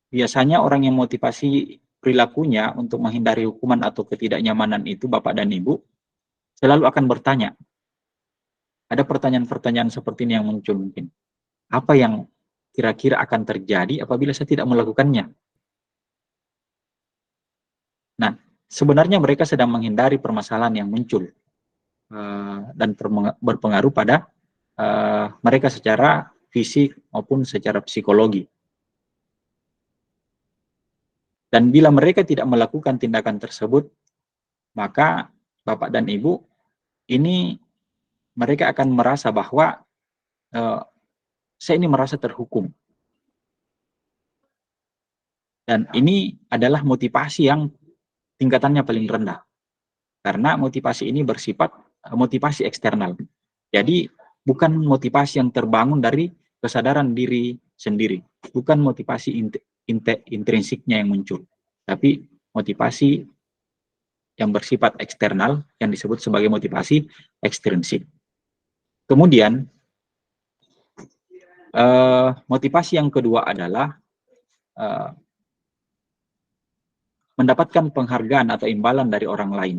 biasanya orang yang motivasi perilakunya untuk menghindari hukuman atau ketidaknyamanan itu, Bapak dan Ibu, selalu akan bertanya. Ada pertanyaan-pertanyaan seperti ini yang muncul mungkin. Apa yang kira-kira akan terjadi apabila saya tidak melakukannya? Nah, sebenarnya mereka sedang menghindari permasalahan yang muncul dan berpengaruh pada mereka secara fisik maupun secara psikologi. Dan bila mereka tidak melakukan tindakan tersebut, maka Bapak dan Ibu, ini mereka akan merasa bahwa saya ini merasa terhukum. Dan ini adalah motivasi yang tingkatannya paling rendah. Karena motivasi ini bersifat motivasi eksternal. Jadi bukan motivasi yang terbangun dari kesadaran diri sendiri. Bukan motivasi intrinsiknya yang muncul. Tapi motivasi yang bersifat eksternal yang disebut sebagai motivasi ekstrinsik. Kemudian motivasi yang kedua adalah mendapatkan penghargaan atau imbalan dari orang lain.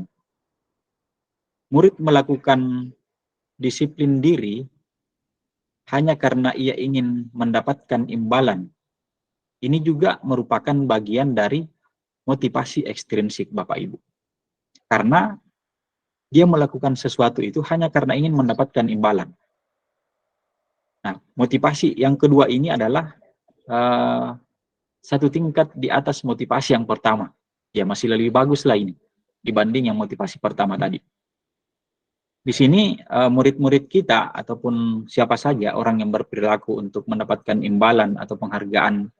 Murid melakukan disiplin diri hanya karena ia ingin mendapatkan imbalan, ini juga merupakan bagian dari motivasi ekstrinsik Bapak Ibu. Karena dia melakukan sesuatu itu hanya karena ingin mendapatkan imbalan. Nah, motivasi yang kedua ini adalah satu tingkat di atas motivasi yang pertama. Ya, masih lebih bagus lah ini dibanding yang motivasi pertama tadi. Di sini murid-murid kita ataupun siapa saja orang yang berperilaku untuk mendapatkan imbalan atau penghargaan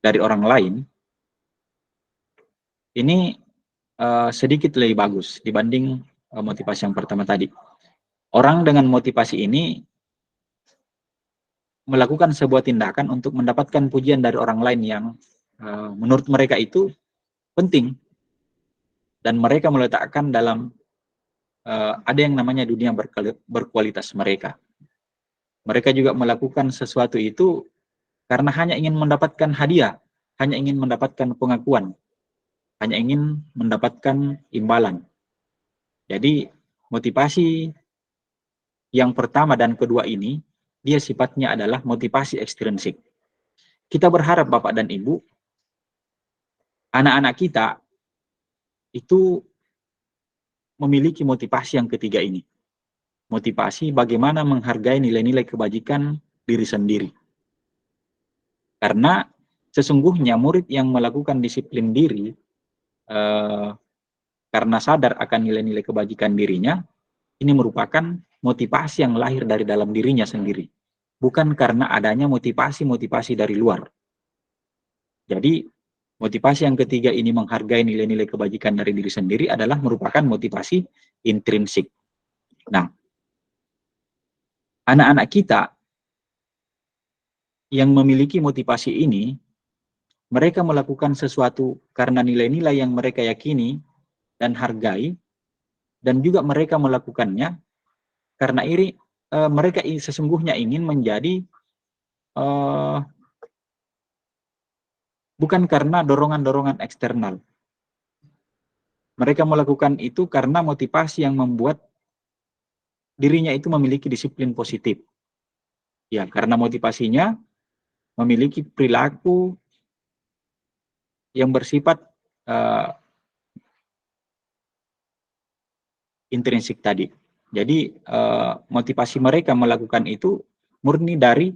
dari orang lain, ini sedikit lebih bagus dibanding motivasi yang pertama tadi. Orang dengan motivasi ini melakukan sebuah tindakan untuk mendapatkan pujian dari orang lain yang menurut mereka itu penting, dan mereka meletakkan dalam ada yang namanya dunia berkualitas mereka. Mereka juga melakukan sesuatu itu karena hanya ingin mendapatkan hadiah, hanya ingin mendapatkan pengakuan, hanya ingin mendapatkan imbalan. Jadi motivasi yang pertama dan kedua ini, dia sifatnya adalah motivasi ekstrinsik. Kita berharap Bapak dan Ibu, anak-anak kita itu memiliki motivasi yang ketiga ini. Motivasi bagaimana menghargai nilai-nilai kebajikan diri sendiri. Karena sesungguhnya murid yang melakukan disiplin diri karena sadar akan nilai-nilai kebajikan dirinya, ini merupakan motivasi yang lahir dari dalam dirinya sendiri. Bukan karena adanya motivasi-motivasi dari luar. Jadi, motivasi yang ketiga ini menghargai nilai-nilai kebajikan dari diri sendiri adalah merupakan motivasi intrinsik. Nah, anak-anak kita yang memiliki motivasi ini, mereka melakukan sesuatu karena nilai-nilai yang mereka yakini dan hargai, dan juga mereka melakukannya karena mereka sesungguhnya ingin menjadi bukan karena dorongan-dorongan eksternal. Mereka melakukan itu karena motivasi yang membuat dirinya itu memiliki disiplin positif. Ya, karena motivasinya memiliki perilaku yang bersifat intrinsik tadi. Jadi motivasi mereka melakukan itu murni dari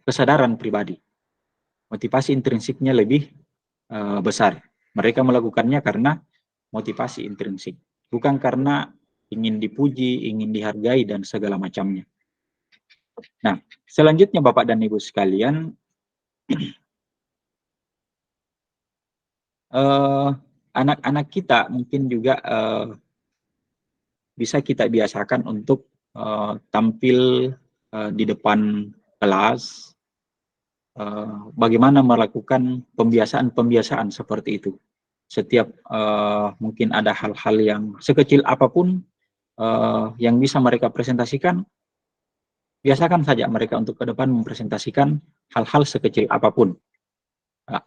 kesadaran pribadi. Motivasi intrinsiknya lebih besar. Mereka melakukannya karena motivasi intrinsik, bukan karena ingin dipuji, ingin dihargai, dan segala macamnya. Nah, selanjutnya Bapak dan Ibu sekalian, anak-anak kita mungkin juga bisa kita biasakan untuk tampil di depan kelas, bagaimana melakukan pembiasaan-pembiasaan seperti itu. Setiap mungkin ada hal-hal yang sekecil apapun yang bisa mereka presentasikan, biasakan saja mereka untuk ke depan mempresentasikan hal-hal sekecil apapun. Nah,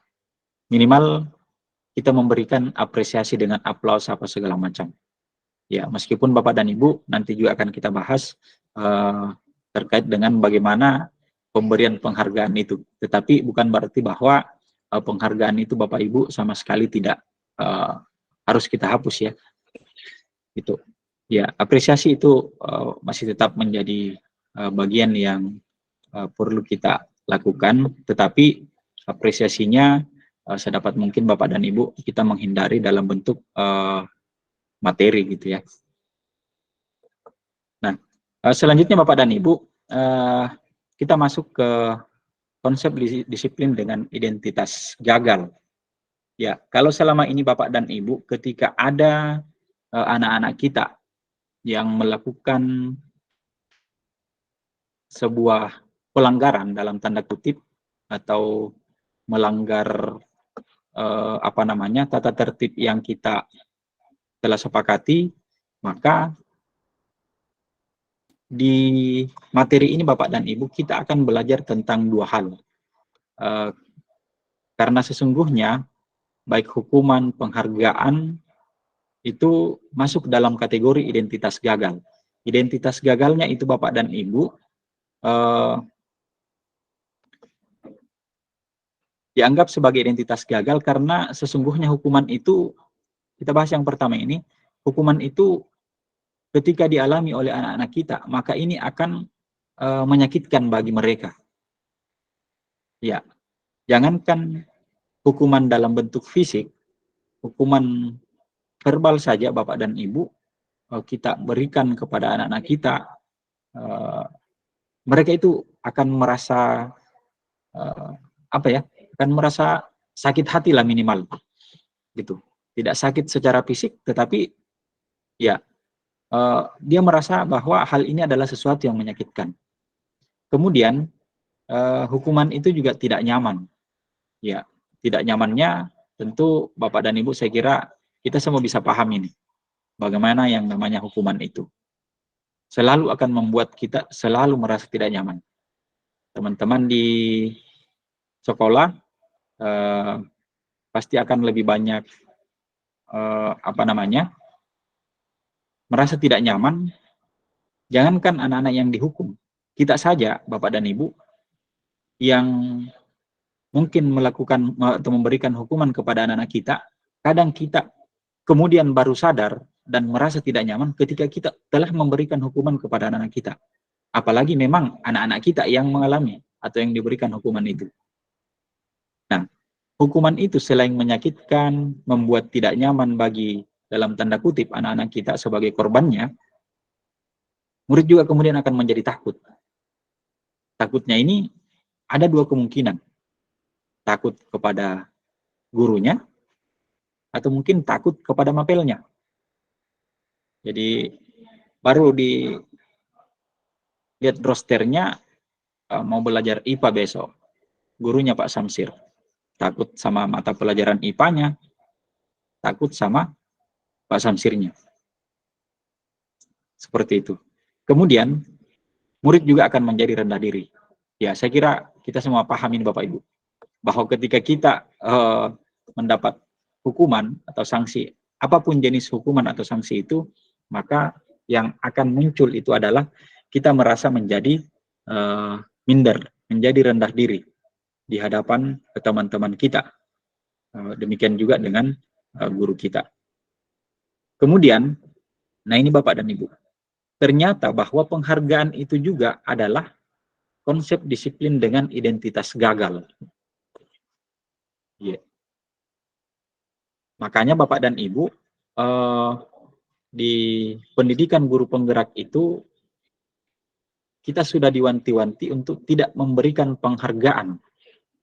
minimal kita memberikan apresiasi dengan aplaus apa segala macam. Ya, meskipun Bapak dan Ibu nanti juga akan kita bahas terkait dengan bagaimana pemberian penghargaan itu. Tetapi bukan berarti bahwa penghargaan itu Bapak Ibu sama sekali tidak harus kita hapus ya. Itu. Ya, apresiasi itu masih tetap menjadi bagian yang perlu kita lakukan, tetapi apresiasinya sedapat mungkin Bapak dan Ibu kita menghindari dalam bentuk materi gitu ya. Nah, selanjutnya Bapak dan Ibu, kita masuk ke konsep disiplin dengan identitas gagal. Ya, kalau selama ini Bapak dan Ibu ketika ada anak-anak kita yang melakukan sebuah pelanggaran dalam tanda kutip atau melanggar tata tertib yang kita telah sepakati, maka di materi ini Bapak dan Ibu kita akan belajar tentang dua hal. Karena sesungguhnya baik hukuman, penghargaan itu masuk dalam kategori identitas gagal. Identitas gagalnya itu Bapak dan Ibu dianggap sebagai identitas gagal karena sesungguhnya hukuman itu, kita bahas yang pertama ini, hukuman itu ketika dialami oleh anak-anak kita, maka ini akan menyakitkan bagi mereka. Ya, jangankan hukuman dalam bentuk fisik, hukuman verbal saja Bapak dan Ibu kita berikan kepada anak-anak kita, mereka itu akan merasa akan merasa sakit hati lah minimal, gitu. Tidak sakit secara fisik, tetapi ya dia merasa bahwa hal ini adalah sesuatu yang menyakitkan. Kemudian hukuman itu juga tidak nyaman. Ya, tidak nyamannya tentu Bapak dan Ibu saya kira kita semua bisa paham ini. Bagaimana yang namanya hukuman itu. Selalu akan membuat kita selalu merasa tidak nyaman. Teman-teman di sekolah pasti akan lebih banyak merasa tidak nyaman. Jangankan anak-anak yang dihukum, kita saja Bapak dan Ibu yang mungkin melakukan atau memberikan hukuman kepada anak-anak kita, kadang kita kemudian baru sadar dan merasa tidak nyaman ketika kita telah memberikan hukuman kepada anak-anak kita. Apalagi memang anak-anak kita yang mengalami atau yang diberikan hukuman itu. Nah, hukuman itu selain menyakitkan, membuat tidak nyaman bagi dalam tanda kutip anak-anak kita sebagai korbannya, murid juga kemudian akan menjadi takut. Takutnya ini ada dua kemungkinan. Takut kepada gurunya, atau mungkin takut kepada mapelnya. Jadi baru dilihat rosternya, mau belajar IPA besok. Gurunya Pak Samsir. Takut sama mata pelajaran IPA-nya, takut sama Pak Samsirnya. Seperti itu. Kemudian, murid juga akan menjadi rendah diri. Ya, saya kira kita semua pahamin Bapak Ibu, bahwa ketika kita mendapat hukuman atau sanksi, apapun jenis hukuman atau sanksi itu, maka yang akan muncul itu adalah kita merasa menjadi minder, menjadi rendah diri di hadapan teman-teman kita. Demikian juga dengan guru kita. Kemudian, nah ini Bapak dan Ibu, ternyata bahwa penghargaan itu juga adalah konsep disiplin dengan identitas gagal. Yeah. Makanya Bapak dan Ibu, di pendidikan guru penggerak itu, kita sudah diwanti-wanti untuk tidak memberikan penghargaan.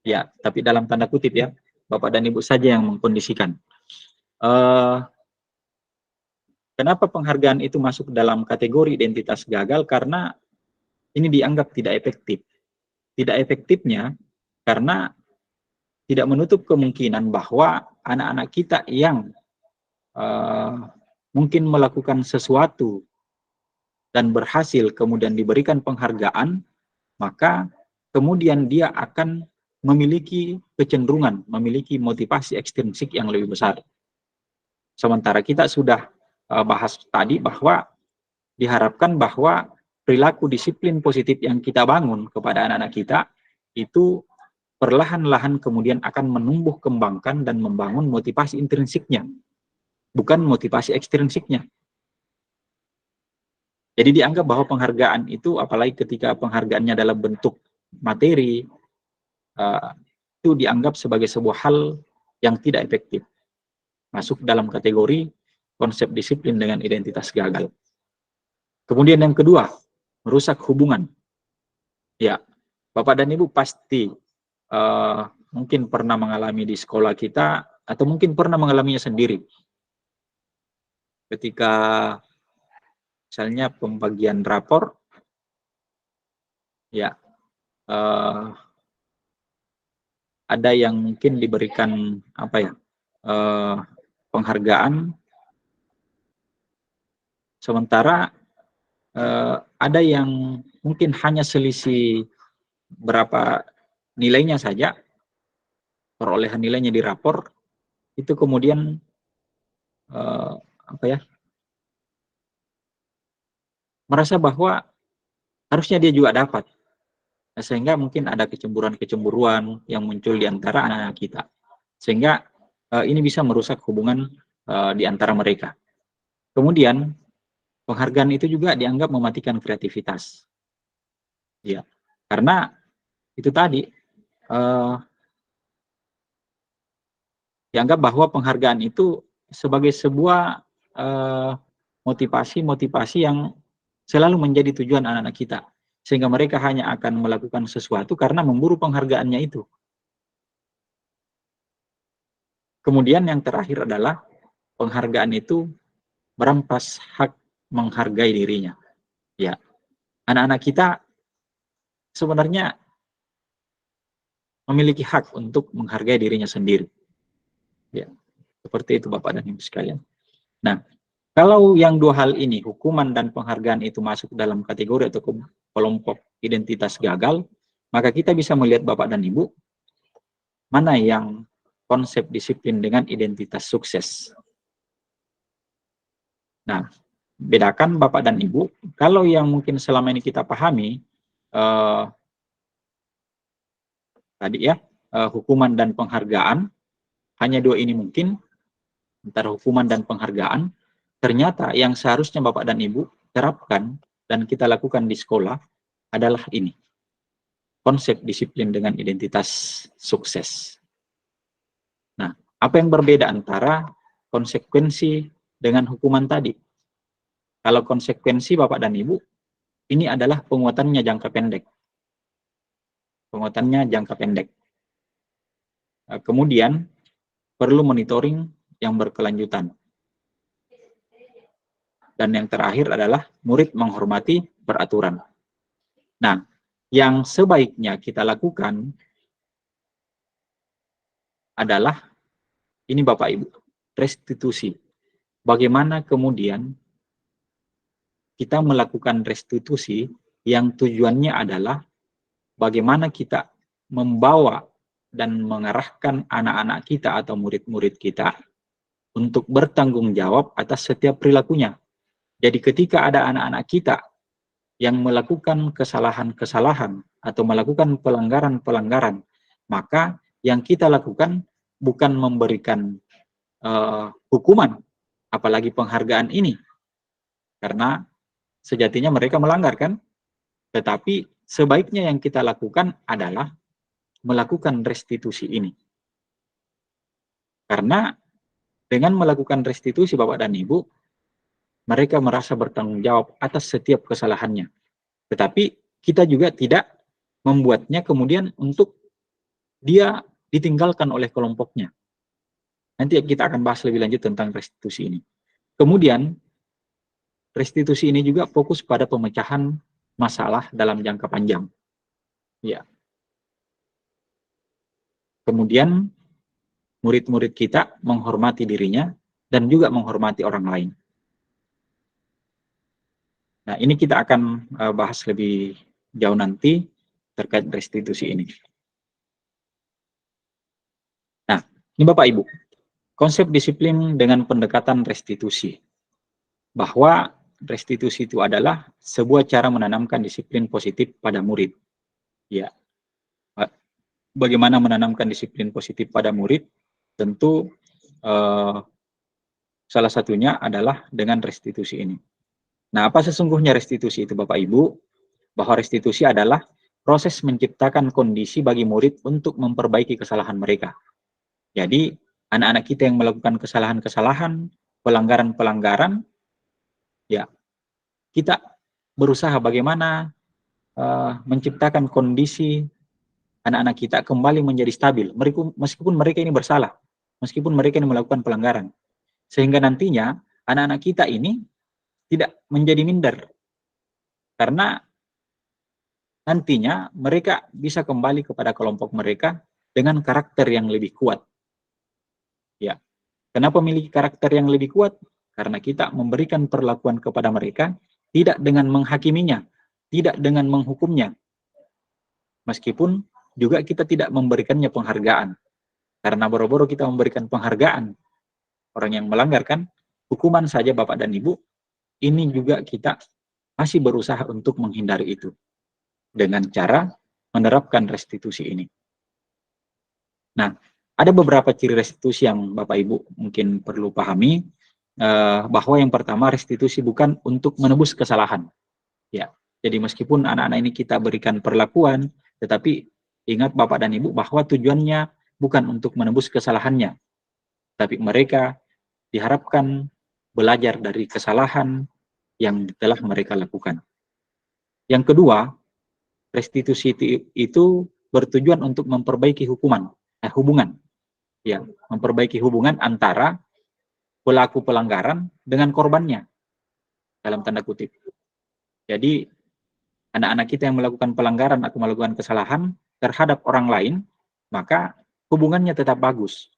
Ya, tapi dalam tanda kutip ya, Bapak dan Ibu saja yang mengkondisikan. Kenapa penghargaan itu masuk dalam kategori identitas gagal? Karena ini dianggap tidak efektif. Tidak efektifnya karena tidak menutup kemungkinan bahwa anak-anak kita yang mungkin melakukan sesuatu dan berhasil kemudian diberikan penghargaan, maka kemudian dia akan memiliki kecenderungan, memiliki motivasi ekstrinsik yang lebih besar. Sementara kita sudah bahas tadi bahwa diharapkan bahwa perilaku disiplin positif yang kita bangun kepada anak-anak kita itu perlahan-lahan kemudian akan menumbuh kembangkan dan membangun motivasi intrinsiknya, bukan motivasi ekstrinsiknya. Jadi dianggap bahwa penghargaan itu, apalagi ketika penghargaannya dalam bentuk materi, itu dianggap sebagai sebuah hal yang tidak efektif. Masuk dalam kategori konsep disiplin dengan identitas gagal. Kemudian yang kedua, merusak hubungan. Ya, Bapak dan Ibu pasti mungkin pernah mengalami di sekolah kita, atau mungkin pernah mengalaminya sendiri. Ketika misalnya pembagian rapor, ya ada yang mungkin diberikan penghargaan, sementara ada yang mungkin hanya selisih berapa nilainya saja, perolehan nilainya di rapor, itu kemudian merasa bahwa harusnya dia juga dapat. Nah, sehingga mungkin ada kecemburuan-kecemburuan yang muncul di antara anak-anak kita. Sehingga ini bisa merusak hubungan di antara mereka. Kemudian, penghargaan itu juga dianggap mematikan kreativitas. Ya, karena itu tadi, dianggap bahwa penghargaan itu sebagai sebuah motivasi-motivasi yang selalu menjadi tujuan anak-anak kita. Sehingga mereka hanya akan melakukan sesuatu karena memburu penghargaannya itu. Kemudian yang terakhir adalah penghargaan itu merampas hak menghargai dirinya. Ya, anak-anak kita sebenarnya memiliki hak untuk menghargai dirinya sendiri. Ya, seperti itu Bapak dan Ibu sekalian. Nah, kalau yang dua hal ini, hukuman dan penghargaan itu masuk dalam kategori atau kelompok identitas gagal, maka kita bisa melihat Bapak dan Ibu, mana yang konsep disiplin dengan identitas sukses. Nah, bedakan Bapak dan Ibu, kalau yang mungkin selama ini kita pahami, tadi ya, hukuman dan penghargaan, hanya dua ini mungkin, antara hukuman dan penghargaan. Ternyata yang seharusnya Bapak dan Ibu terapkan dan kita lakukan di sekolah adalah ini. Konsep disiplin dengan identitas sukses. Nah, apa yang berbeda antara konsekuensi dengan hukuman tadi? Kalau konsekuensi Bapak dan Ibu, ini adalah penguatannya jangka pendek. Penguatannya jangka pendek. Kemudian, perlu monitoring yang berkelanjutan. Dan yang terakhir adalah murid menghormati peraturan. Nah, yang sebaiknya kita lakukan adalah, ini Bapak Ibu, restitusi. Bagaimana kemudian kita melakukan restitusi yang tujuannya adalah bagaimana kita membawa dan mengarahkan anak-anak kita atau murid-murid kita untuk bertanggung jawab atas setiap perilakunya. Jadi ketika ada anak-anak kita yang melakukan kesalahan-kesalahan atau melakukan pelanggaran-pelanggaran, maka yang kita lakukan bukan memberikan hukuman, apalagi penghargaan ini. Karena sejatinya mereka melanggar kan? Tetapi sebaiknya yang kita lakukan adalah melakukan restitusi ini. Karena dengan melakukan restitusi Bapak dan Ibu, mereka merasa bertanggung jawab atas setiap kesalahannya. Tetapi kita juga tidak membuatnya kemudian untuk dia ditinggalkan oleh kelompoknya. Nanti kita akan bahas lebih lanjut tentang restitusi ini. Kemudian, restitusi ini juga fokus pada pemecahan masalah dalam jangka panjang. Ya. Kemudian, murid-murid kita menghormati dirinya dan juga menghormati orang lain. Nah, ini kita akan bahas lebih jauh nanti terkait restitusi ini. Nah, ini Bapak Ibu, konsep disiplin dengan pendekatan restitusi. Bahwa restitusi itu adalah sebuah cara menanamkan disiplin positif pada murid. Ya. Bagaimana menanamkan disiplin positif pada murid? Tentu salah satunya adalah dengan restitusi ini. Nah, apa sesungguhnya restitusi itu Bapak Ibu? Bahwa restitusi adalah proses menciptakan kondisi bagi murid untuk memperbaiki kesalahan mereka. Jadi, anak-anak kita yang melakukan kesalahan-kesalahan, pelanggaran-pelanggaran, ya, kita berusaha bagaimana menciptakan kondisi anak-anak kita kembali menjadi stabil, meskipun mereka ini bersalah, meskipun mereka ini melakukan pelanggaran. Sehingga nantinya, anak-anak kita ini tidak menjadi minder. Karena nantinya mereka bisa kembali kepada kelompok mereka dengan karakter yang lebih kuat. Ya. Kenapa memiliki karakter yang lebih kuat? Karena kita memberikan perlakuan kepada mereka tidak dengan menghakiminya, tidak dengan menghukumnya. Meskipun juga kita tidak memberikannya penghargaan. Karena boro-boro kita memberikan penghargaan orang yang melanggar kan, hukuman saja Bapak dan Ibu, ini juga kita masih berusaha untuk menghindari itu dengan cara menerapkan restitusi ini. Nah, ada beberapa ciri restitusi yang Bapak Ibu mungkin perlu pahami, bahwa yang pertama, restitusi bukan untuk menebus kesalahan. Ya, jadi meskipun anak-anak ini kita berikan perlakuan, tetapi ingat Bapak dan Ibu bahwa tujuannya bukan untuk menebus kesalahannya, tapi mereka diharapkan belajar dari kesalahan yang telah mereka lakukan. Yang kedua, restitusi itu bertujuan untuk memperbaiki hubungan, ya, memperbaiki hubungan antara pelaku pelanggaran dengan korbannya, dalam tanda kutip. Jadi anak-anak kita yang melakukan pelanggaran atau melakukan kesalahan terhadap orang lain, maka hubungannya tetap bagus.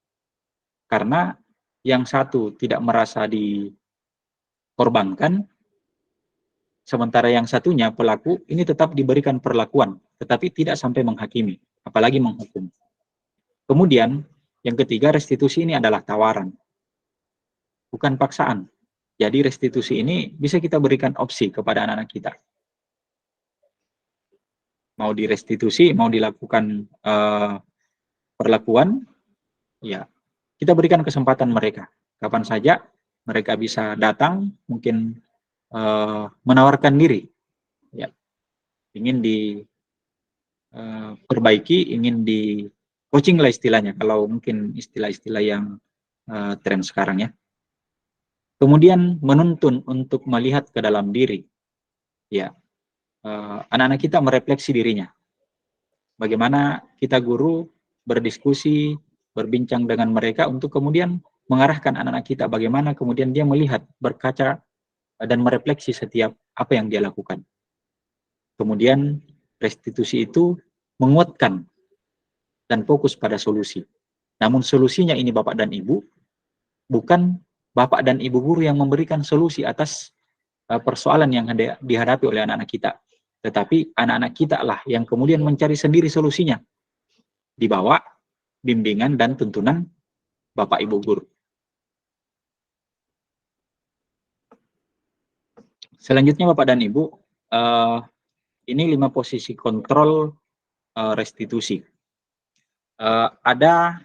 Karena yang satu tidak merasa dikorbankan, sementara yang satunya, pelaku, ini tetap diberikan perlakuan, tetapi tidak sampai menghakimi, apalagi menghukum. Kemudian, yang ketiga, restitusi ini adalah tawaran, bukan paksaan. Jadi restitusi ini bisa kita berikan opsi kepada anak-anak kita. Mau direstitusi, mau dilakukan perlakuan, ya kita berikan kesempatan mereka. Kapan saja mereka bisa datang, mungkin menawarkan diri, ya, ingin diperbaiki, ingin di coaching lah istilahnya, kalau mungkin istilah-istilah yang tren sekarang ya. Kemudian menuntun untuk melihat ke dalam diri, ya, anak-anak kita merefleksi dirinya. Bagaimana kita guru berdiskusi, berbincang dengan mereka untuk kemudian mengarahkan anak-anak kita bagaimana kemudian dia melihat, berkaca, dan merefleksi setiap apa yang dia lakukan. Kemudian restitusi itu menguatkan dan fokus pada solusi. Namun solusinya ini Bapak dan Ibu, bukan Bapak dan Ibu guru yang memberikan solusi atas persoalan yang dihadapi oleh anak-anak kita. Tetapi anak-anak kita lah yang kemudian mencari sendiri solusinya, di bawah bimbingan dan tuntunan Bapak Ibu guru. Selanjutnya Bapak dan Ibu, ini 5 posisi kontrol restitusi. Ada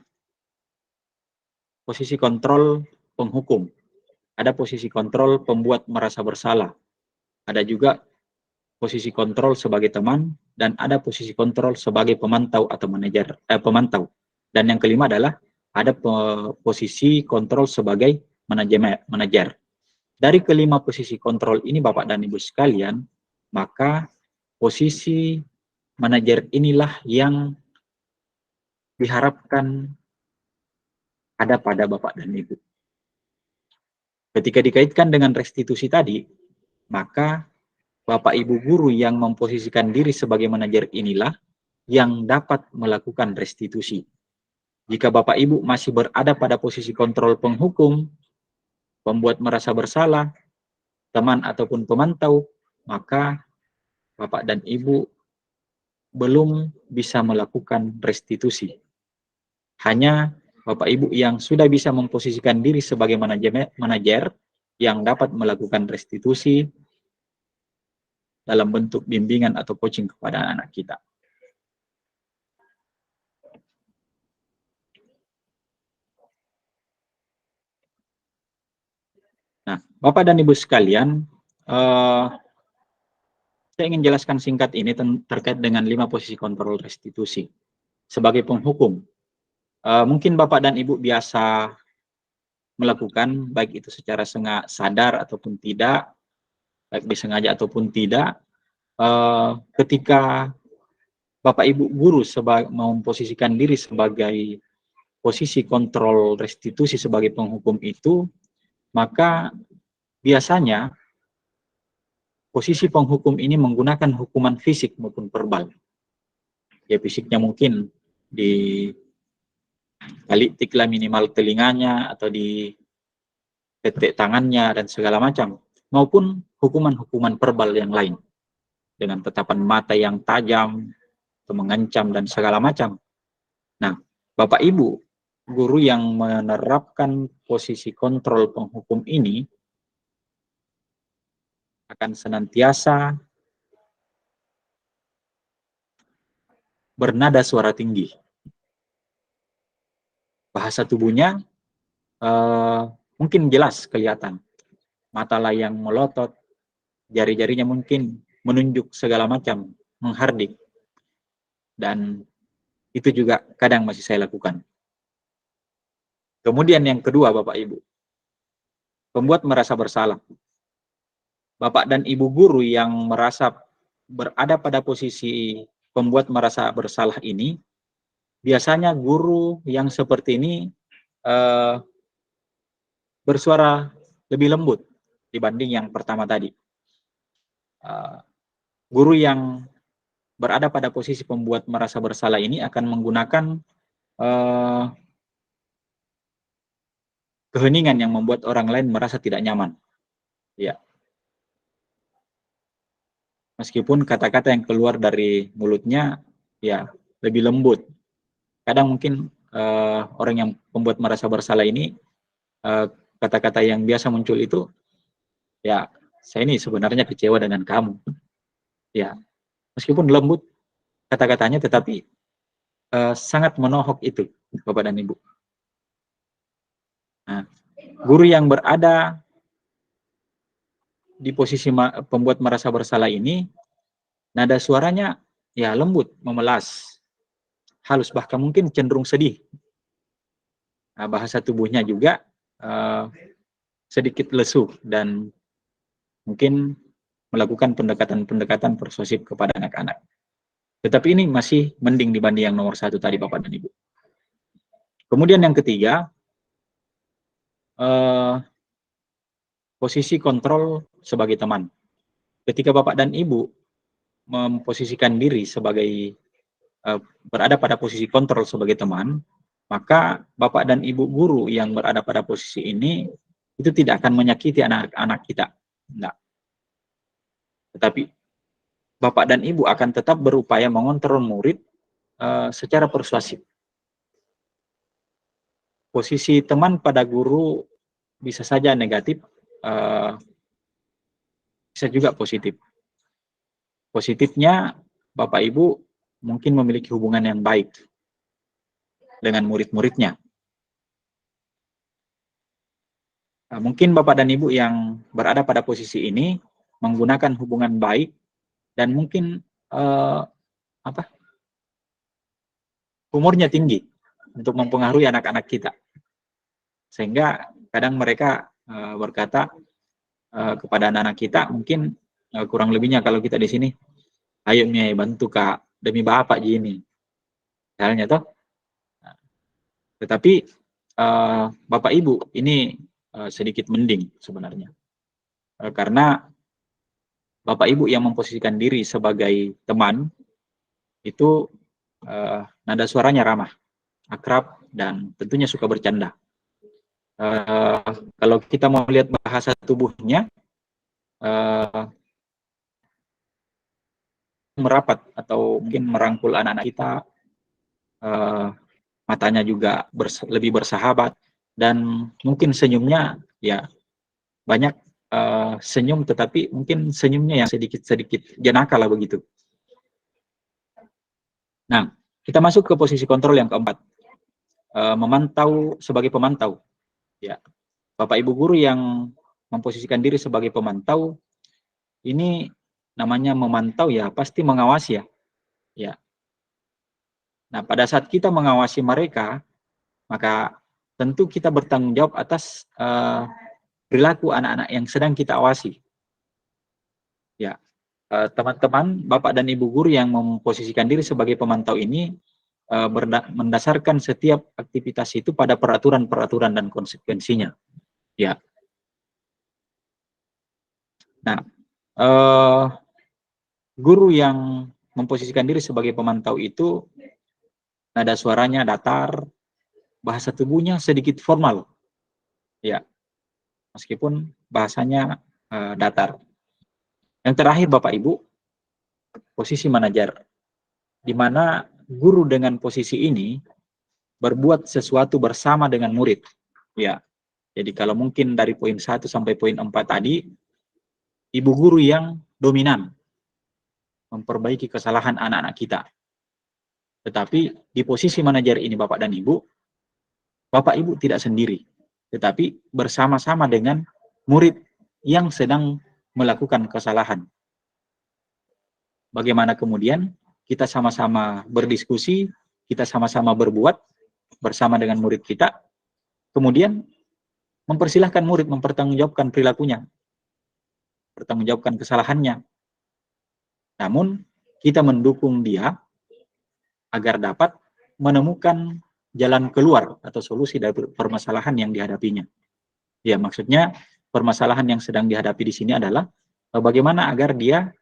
posisi kontrol penghukum, ada posisi kontrol pembuat merasa bersalah, ada juga posisi kontrol sebagai teman, dan ada posisi kontrol sebagai pemantau atau pemantau. Dan yang kelima adalah ada posisi kontrol sebagai manajer. Dari kelima posisi kontrol ini Bapak dan Ibu sekalian, maka posisi manajer inilah yang diharapkan ada pada Bapak dan Ibu. Ketika dikaitkan dengan restitusi tadi, maka Bapak Ibu guru yang memposisikan diri sebagai manajer inilah yang dapat melakukan restitusi. Jika Bapak Ibu masih berada pada posisi kontrol penghukum, pembuat merasa bersalah, teman ataupun pemantau, maka Bapak dan Ibu belum bisa melakukan restitusi. Hanya Bapak Ibu yang sudah bisa memposisikan diri sebagai manajer yang dapat melakukan restitusi dalam bentuk bimbingan atau coaching kepada anak kita. Nah, Bapak dan Ibu sekalian, saya ingin jelaskan singkat ini terkait dengan 5 posisi kontrol restitusi. Sebagai penghukum, mungkin Bapak dan Ibu biasa melakukan, baik itu secara sadar ataupun tidak, baik disengaja ataupun tidak, ketika Bapak Ibu guru memposisikan diri sebagai posisi kontrol restitusi sebagai penghukum itu, maka biasanya posisi penghukum ini menggunakan hukuman fisik maupun verbal. Ya, fisiknya mungkin di tiklah minimal telinganya atau di petek tangannya dan segala macam, maupun hukuman-hukuman verbal yang lain dengan tatapan mata yang tajam atau mengancam dan segala macam. Nah, Bapak Ibu guru yang menerapkan posisi kontrol penghukum ini akan senantiasa bernada suara tinggi. Bahasa tubuhnya mungkin jelas kelihatan. Mata layang melotot, jari-jarinya mungkin menunjuk segala macam, menghardik. Dan itu juga kadang masih saya lakukan. Kemudian yang kedua, Bapak Ibu, pembuat merasa bersalah. Bapak dan Ibu guru yang merasa berada pada posisi pembuat merasa bersalah ini, biasanya guru yang seperti ini bersuara lebih lembut dibanding yang pertama tadi. Guru yang berada pada posisi pembuat merasa bersalah ini akan menggunakan keheningan yang membuat orang lain merasa tidak nyaman. Ya. Meskipun kata-kata yang keluar dari mulutnya ya lebih lembut. Kadang mungkin orang yang pembuat merasa bersalah ini kata-kata yang biasa muncul itu, ya saya ini sebenarnya kecewa dengan kamu. Ya, meskipun lembut kata-katanya, tetapi sangat menohok itu, Bapak dan Ibu. Nah, guru yang berada di posisi pembuat merasa bersalah ini, nada suaranya ya lembut, memelas, halus, bahkan mungkin cenderung sedih. Nah, bahasa tubuhnya juga sedikit lesu dan mungkin melakukan pendekatan-pendekatan persuasif kepada anak-anak. Tetapi ini masih mending dibanding yang nomor 1 tadi, Bapak dan Ibu. Kemudian yang ketiga, posisi kontrol sebagai teman. Ketika Bapak dan Ibu memposisikan diri sebagai berada pada posisi kontrol sebagai teman, maka Bapak dan Ibu guru yang berada pada posisi ini itu tidak akan menyakiti anak-anak kita. Enggak. Tetapi Bapak dan Ibu akan tetap berupaya mengontrol murid secara persuasif. Posisi teman pada guru bisa saja negatif, bisa juga positif. Positifnya, Bapak Ibu mungkin memiliki hubungan yang baik dengan murid-muridnya. Mungkin Bapak dan Ibu yang berada pada posisi ini menggunakan hubungan baik dan mungkin humornya tinggi untuk mempengaruhi anak-anak kita. Sehingga kadang mereka berkata kepada anak-anak kita, mungkin kurang lebihnya kalau kita di sini, ayo Mie bantu Kak, demi Bapak gini. Misalnya toh. Tetapi Bapak Ibu ini sedikit mending sebenarnya. Karena Bapak Ibu yang memposisikan diri sebagai teman, itu nada suaranya ramah, akrab, dan tentunya suka bercanda. Kalau kita mau lihat bahasa tubuhnya, merapat atau mungkin merangkul anak-anak kita, matanya juga lebih bersahabat, dan mungkin senyumnya ya banyak senyum, tetapi mungkin senyumnya yang sedikit-sedikit jenaka lah begitu. Nah, kita masuk ke posisi kontrol yang keempat, memantau sebagai pemantau. Ya, Bapak Ibu guru yang memposisikan diri sebagai pemantau, ini namanya memantau ya pasti mengawasi ya. Ya. Nah, pada saat kita mengawasi mereka, maka tentu kita bertanggung jawab atas perilaku anak-anak yang sedang kita awasi. Ya, teman-teman, Bapak dan Ibu guru yang memposisikan diri sebagai pemantau ini mendasarkan setiap aktivitas itu pada peraturan-peraturan dan konsekuensinya. Ya. Nah, guru yang memposisikan diri sebagai pemantau itu nada suaranya datar, bahasa tubuhnya sedikit formal. Ya. Meskipun bahasanya datar. Yang terakhir Bapak Ibu, posisi manajer, di mana guru dengan posisi ini berbuat sesuatu bersama dengan murid. Ya, jadi kalau mungkin dari poin 1 sampai poin 4 tadi, ibu guru yang dominan memperbaiki kesalahan anak-anak kita. Tetapi di posisi manajer ini Bapak dan Ibu, Bapak Ibu tidak sendiri, tetapi bersama-sama dengan murid yang sedang melakukan kesalahan. Bagaimana kemudian kita sama-sama berdiskusi, kita sama-sama berbuat bersama dengan murid kita, kemudian mempersilahkan murid mempertanggungjawabkan perilakunya, pertanggungjawabkan kesalahannya. Namun kita mendukung dia agar dapat menemukan jalan keluar atau solusi dari permasalahan yang dihadapinya. Ya, maksudnya permasalahan yang sedang dihadapi di sini adalah bagaimana agar dia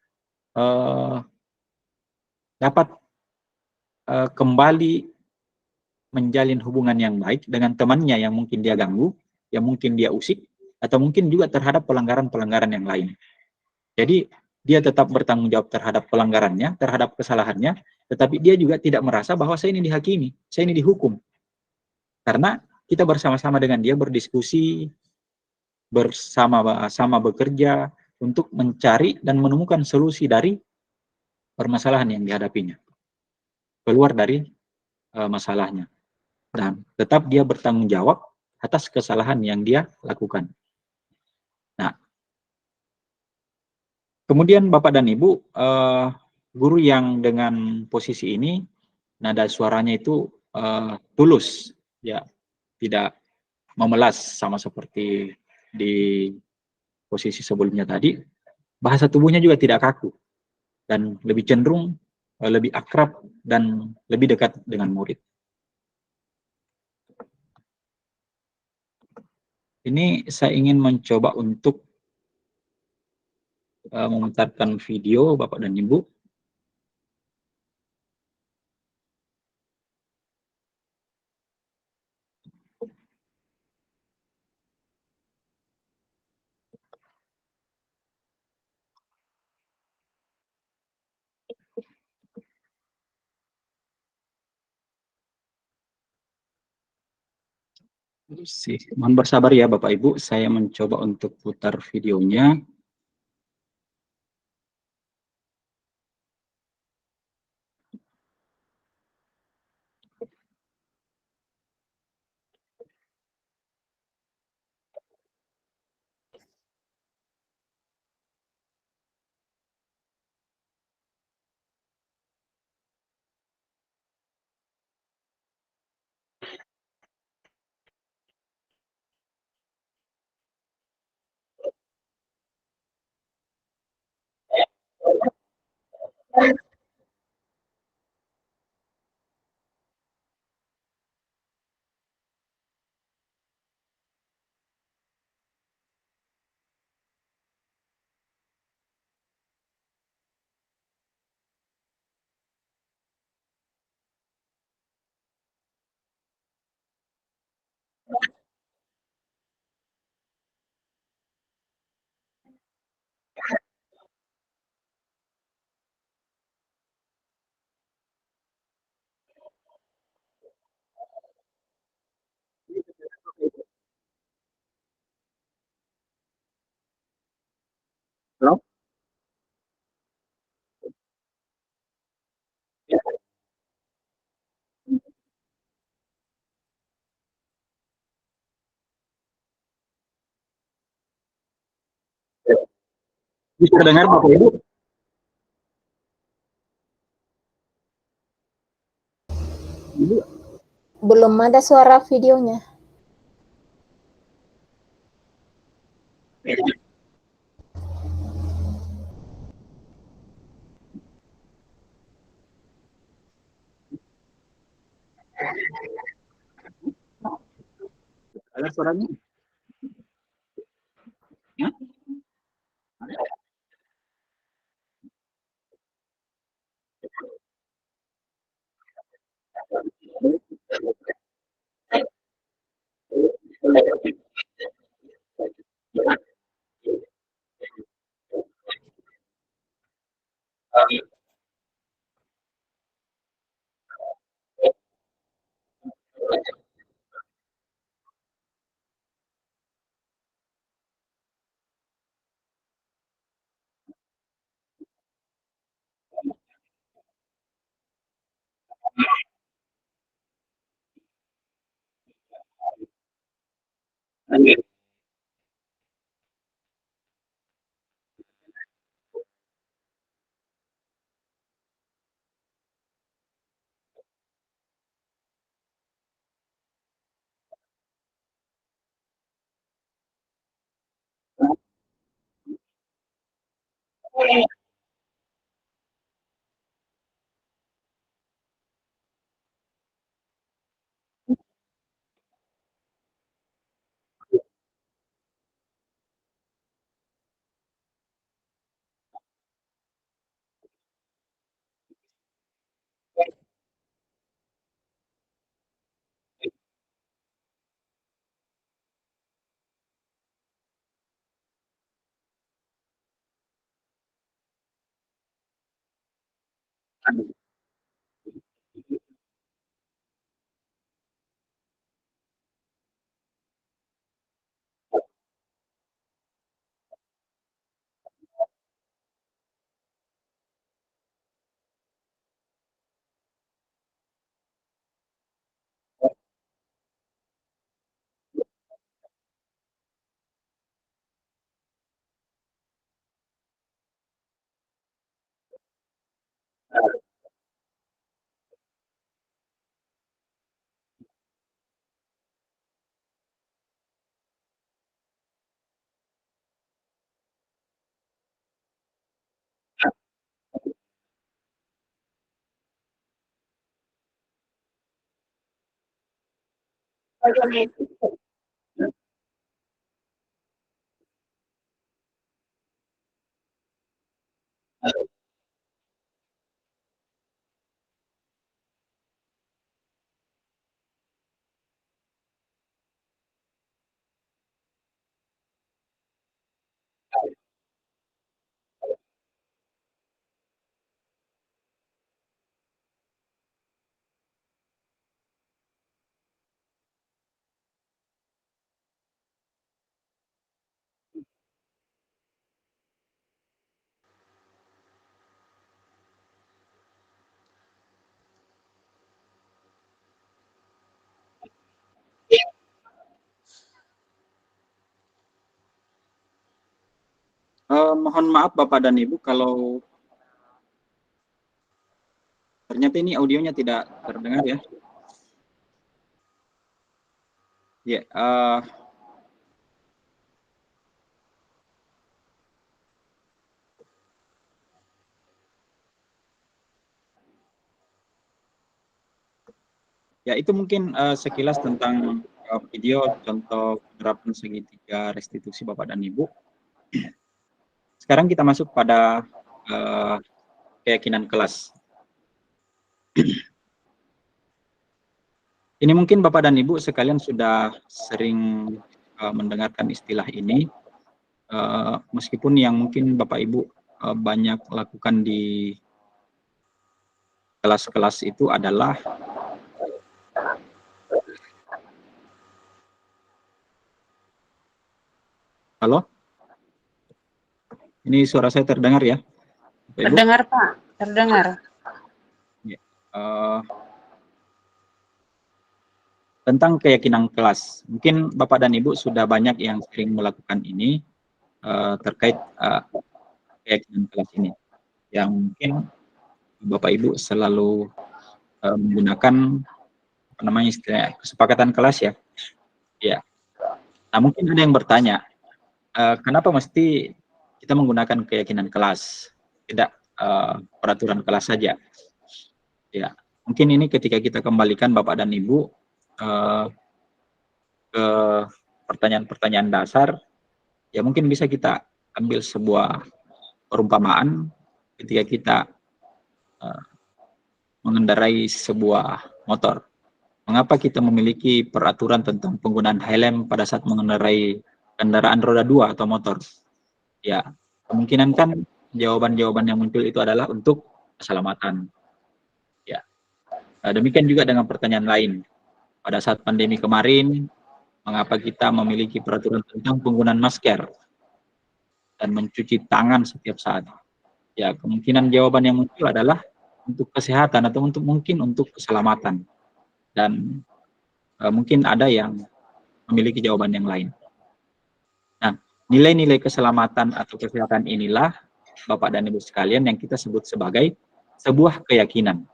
dapat kembali menjalin hubungan yang baik dengan temannya yang mungkin dia ganggu, yang mungkin dia usik, atau mungkin juga terhadap pelanggaran-pelanggaran yang lain. Jadi dia tetap bertanggung jawab terhadap pelanggarannya, terhadap kesalahannya, tetapi dia juga tidak merasa bahwa saya ini dihakimi, saya ini dihukum. Karena kita bersama-sama dengan dia berdiskusi, bersama-sama bekerja untuk mencari dan menemukan solusi dari permasalahan yang dihadapinya. Keluar dari masalahnya. Dan tetap dia bertanggung jawab atas kesalahan yang dia lakukan. Nah, kemudian Bapak dan Ibu, guru yang dengan posisi ini, nada suaranya itu tulus, ya, tidak memelas sama seperti di posisi sebelumnya tadi. Bahasa tubuhnya juga tidak kaku, dan lebih cenderung lebih akrab dan lebih dekat dengan murid. Ini saya ingin mencoba untuk memutarkan video Bapak dan Ibu. Mohon bersabar ya Bapak Ibu, saya mencoba untuk putar videonya. Halo? Bisa dengar Bapak Ibu? Belum ada suara videonya. Ada suaranya? Ya? Mohon maaf Bapak dan Ibu kalau ternyata ini audionya tidak terdengar ya. Ya, ya itu mungkin sekilas tentang video contoh penerapan segitiga restitusi Bapak dan Ibu. Sekarang kita masuk pada keyakinan kelas. Ini mungkin Bapak dan Ibu sekalian sudah sering mendengarkan istilah ini, meskipun yang mungkin Bapak Ibu banyak lakukan di kelas-kelas itu adalah halo? Ini suara saya terdengar ya? Bapak Ibu? Terdengar Pak, terdengar. Ya, tentang keyakinan kelas, mungkin Bapak dan Ibu sudah banyak yang sering melakukan ini terkait keyakinan kelas ini, yang mungkin Bapak Ibu selalu menggunakan apa namanya istilah kesepakatan kelas ya. Ya. Nah mungkin ada yang bertanya, kenapa mesti kita menggunakan keyakinan kelas, tidak peraturan kelas saja? Ya, mungkin ini ketika kita kembalikan Bapak dan Ibu ke pertanyaan-pertanyaan dasar, ya mungkin bisa kita ambil sebuah perumpamaan ketika kita mengendarai sebuah motor. Mengapa kita memiliki peraturan tentang penggunaan helm pada saat mengendarai kendaraan roda 2 atau motor? Ya, kemungkinan kan jawaban-jawaban yang muncul itu adalah untuk keselamatan. Ya, demikian juga dengan pertanyaan lain. Pada saat pandemi kemarin, mengapa kita memiliki peraturan tentang penggunaan masker dan mencuci tangan setiap saat? Ya, kemungkinan jawaban yang muncul adalah untuk kesehatan atau mungkin untuk keselamatan. Dan mungkin ada yang memiliki jawaban yang lain. nilai-nilai keselamatan atau kesehatan inilah, Bapak dan Ibu sekalian, yang kita sebut sebagai sebuah keyakinan.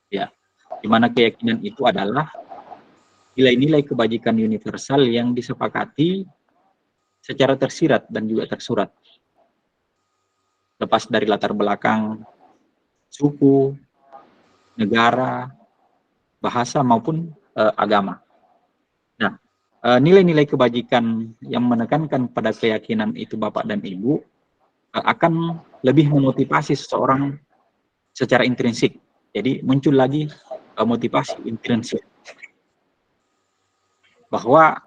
Ya, di mana keyakinan itu adalah nilai-nilai kebajikan universal yang disepakati secara tersirat dan juga tersurat. Lepas dari latar belakang suku, negara, bahasa maupun agama. Nah, nilai-nilai kebajikan yang menekankan pada keyakinan itu, Bapak dan Ibu, akan lebih memotivasi seseorang secara intrinsik. Jadi muncul lagi motivasi intrinsik, bahwa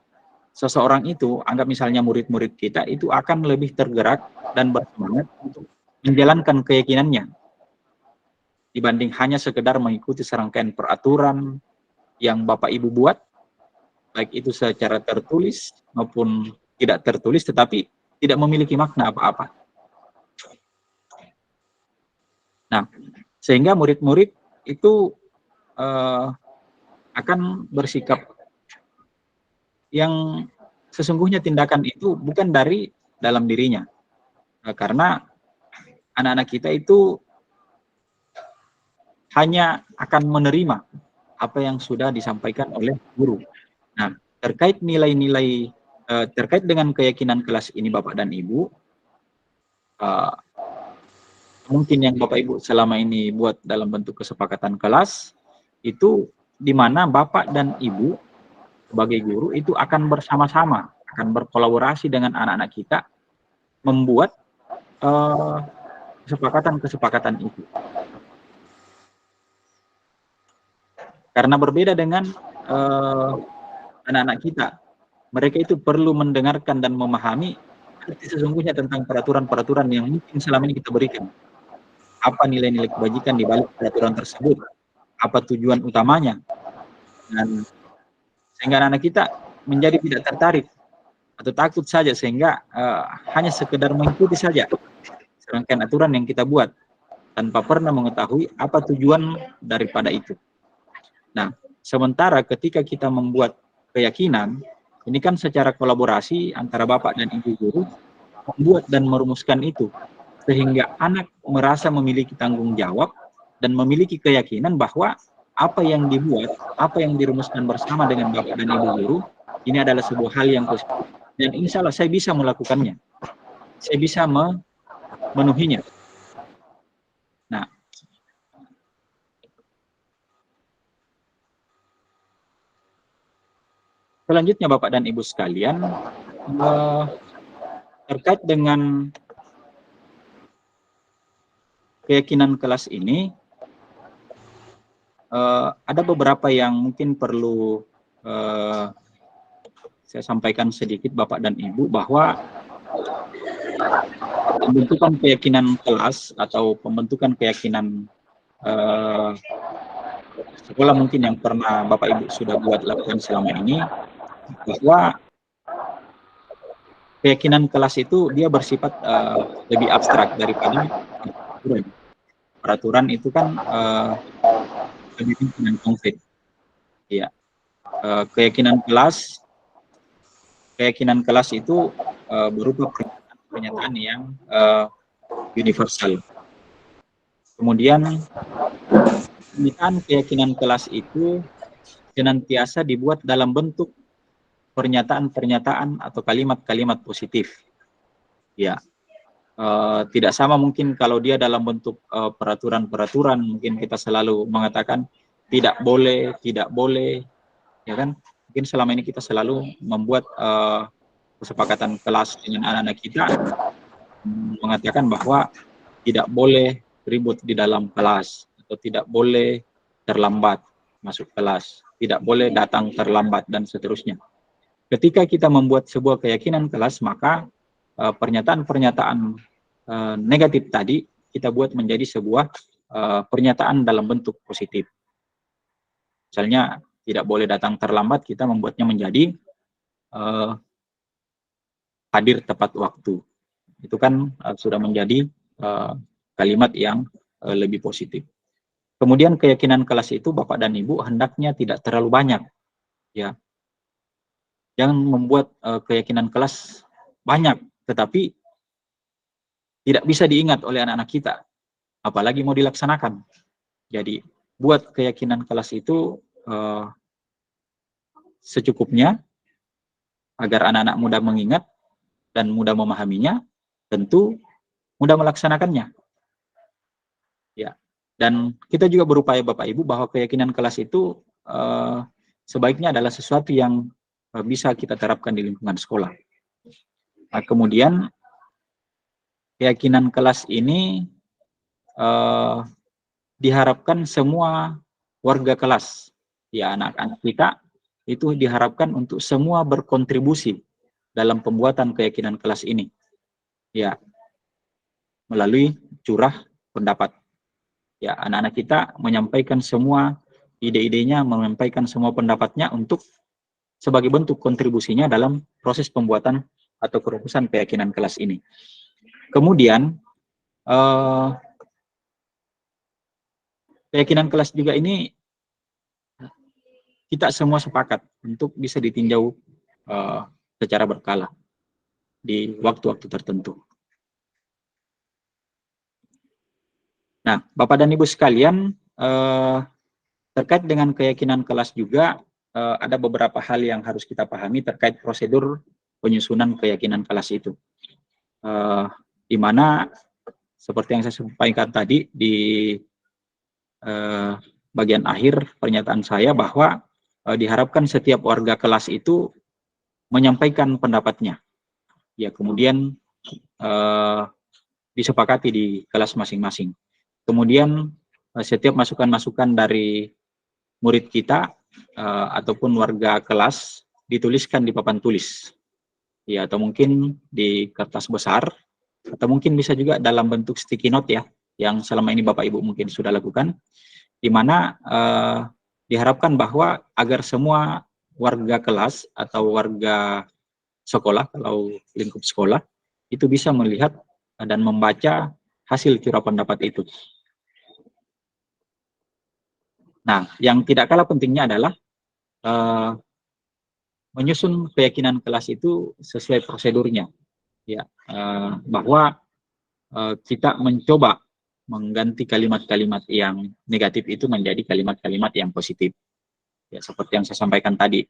seseorang itu, anggap misalnya murid-murid kita, itu akan lebih tergerak dan bersemangat untuk menjalankan keyakinannya dibanding hanya sekedar mengikuti serangkaian peraturan yang Bapak Ibu buat, baik itu secara tertulis maupun tidak tertulis, tetapi tidak memiliki makna apa-apa. Nah, sehingga murid-murid itu akan bersikap yang sesungguhnya tindakan itu bukan dari dalam dirinya, karena anak-anak kita itu hanya akan menerima apa yang sudah disampaikan oleh guru. Nah, terkait nilai-nilai, terkait dengan keyakinan kelas ini, Bapak dan Ibu, mungkin yang Bapak Ibu selama ini buat dalam bentuk kesepakatan kelas, itu di mana Bapak dan Ibu sebagai guru itu akan bersama-sama, akan berkolaborasi dengan anak-anak kita, membuat kesepakatan-kesepakatan itu. Karena berbeda dengan anak-anak kita, mereka itu perlu mendengarkan dan memahami arti sesungguhnya tentang peraturan-peraturan yang mungkin selama ini kita berikan. Apa nilai-nilai kebajikan di balik peraturan tersebut? Apa tujuan utamanya? Dan sehingga anak-anak kita menjadi tidak tertarik atau takut saja, sehingga hanya sekedar mengikuti saja serangkaian aturan yang kita buat tanpa pernah mengetahui apa tujuan daripada itu. Nah, sementara ketika kita membuat keyakinan, ini kan secara kolaborasi antara Bapak dan Ibu guru membuat dan merumuskan itu, sehingga anak merasa memiliki tanggung jawab dan memiliki keyakinan bahwa apa yang dibuat, apa yang dirumuskan bersama dengan Bapak dan Ibu guru, ini adalah sebuah hal yang positif. Dan insya Allah saya bisa melakukannya. Saya bisa memenuhinya. Nah, selanjutnya Bapak dan Ibu sekalian, terkait dengan keyakinan kelas ini, ada beberapa yang mungkin perlu saya sampaikan sedikit Bapak dan Ibu, bahwa pembentukan keyakinan kelas atau pembentukan keyakinan sekolah mungkin yang pernah Bapak Ibu sudah buat lakukan selama ini, bahwa keyakinan kelas itu dia bersifat lebih abstrak daripada peraturan. Peraturan itu kan lebih dengan konkret. Ya, keyakinan kelas itu berupa pernyataan yang universal. Kemudian pernyataan keyakinan kelas itu senantiasa dibuat dalam bentuk pernyataan-pernyataan atau kalimat-kalimat positif. Ya, tidak sama mungkin kalau dia dalam bentuk peraturan-peraturan, mungkin kita selalu mengatakan tidak boleh, ya kan? Mungkin selama ini kita selalu membuat kesepakatan kelas dengan anak-anak kita, mengatakan bahwa tidak boleh ribut di dalam kelas, atau tidak boleh terlambat masuk kelas, tidak boleh datang terlambat, dan seterusnya. Ketika kita membuat sebuah keyakinan kelas, maka pernyataan-pernyataan negatif tadi kita buat menjadi sebuah pernyataan dalam bentuk positif. Misalnya tidak boleh datang terlambat, kita membuatnya menjadi hadir tepat waktu. Itu kan sudah menjadi kalimat yang lebih positif. Kemudian keyakinan kelas itu Bapak dan Ibu hendaknya tidak terlalu banyak, ya. Jangan membuat keyakinan kelas banyak, tetapi tidak bisa diingat oleh anak-anak kita, apalagi mau dilaksanakan. Jadi buat keyakinan kelas itu secukupnya agar anak-anak mudah mengingat dan mudah memahaminya, tentu mudah melaksanakannya. Ya. Dan kita juga berupaya Bapak Ibu bahwa keyakinan kelas itu sebaiknya adalah sesuatu yang bisa kita terapkan di lingkungan sekolah. Nah, kemudian keyakinan kelas ini diharapkan semua warga kelas, ya anak-anak kita itu diharapkan untuk semua berkontribusi dalam pembuatan keyakinan kelas ini, ya melalui curah pendapat. Ya anak-anak kita menyampaikan semua ide-idenya, menyampaikan semua pendapatnya untuk sebagai bentuk kontribusinya dalam proses pembuatan atau kerumusan keyakinan kelas ini. Kemudian keyakinan kelas juga ini kita semua sepakat untuk bisa ditinjau secara berkala di waktu-waktu tertentu. Nah, Bapak dan Ibu sekalian, terkait dengan keyakinan kelas juga ada beberapa hal yang harus kita pahami terkait prosedur penyusunan keyakinan kelas itu. Di mana seperti yang saya sampaikan tadi di bagian akhir pernyataan saya bahwa diharapkan setiap warga kelas itu menyampaikan pendapatnya. Ya, kemudian disepakati di kelas masing-masing. Kemudian setiap masukan-masukan dari murid kita ataupun warga kelas dituliskan di papan tulis, ya, atau mungkin di kertas besar, atau mungkin bisa juga dalam bentuk sticky note ya, yang selama ini Bapak Ibu mungkin sudah lakukan, di mana diharapkan bahwa agar semua warga kelas atau warga sekolah, kalau lingkup sekolah, itu bisa melihat dan membaca hasil curah pendapat itu. Nah, yang tidak kalah pentingnya adalah menyusun keyakinan kelas itu sesuai prosedurnya, ya, bahwa kita mencoba mengganti kalimat-kalimat yang negatif itu menjadi kalimat-kalimat yang positif. Ya, seperti yang saya sampaikan tadi,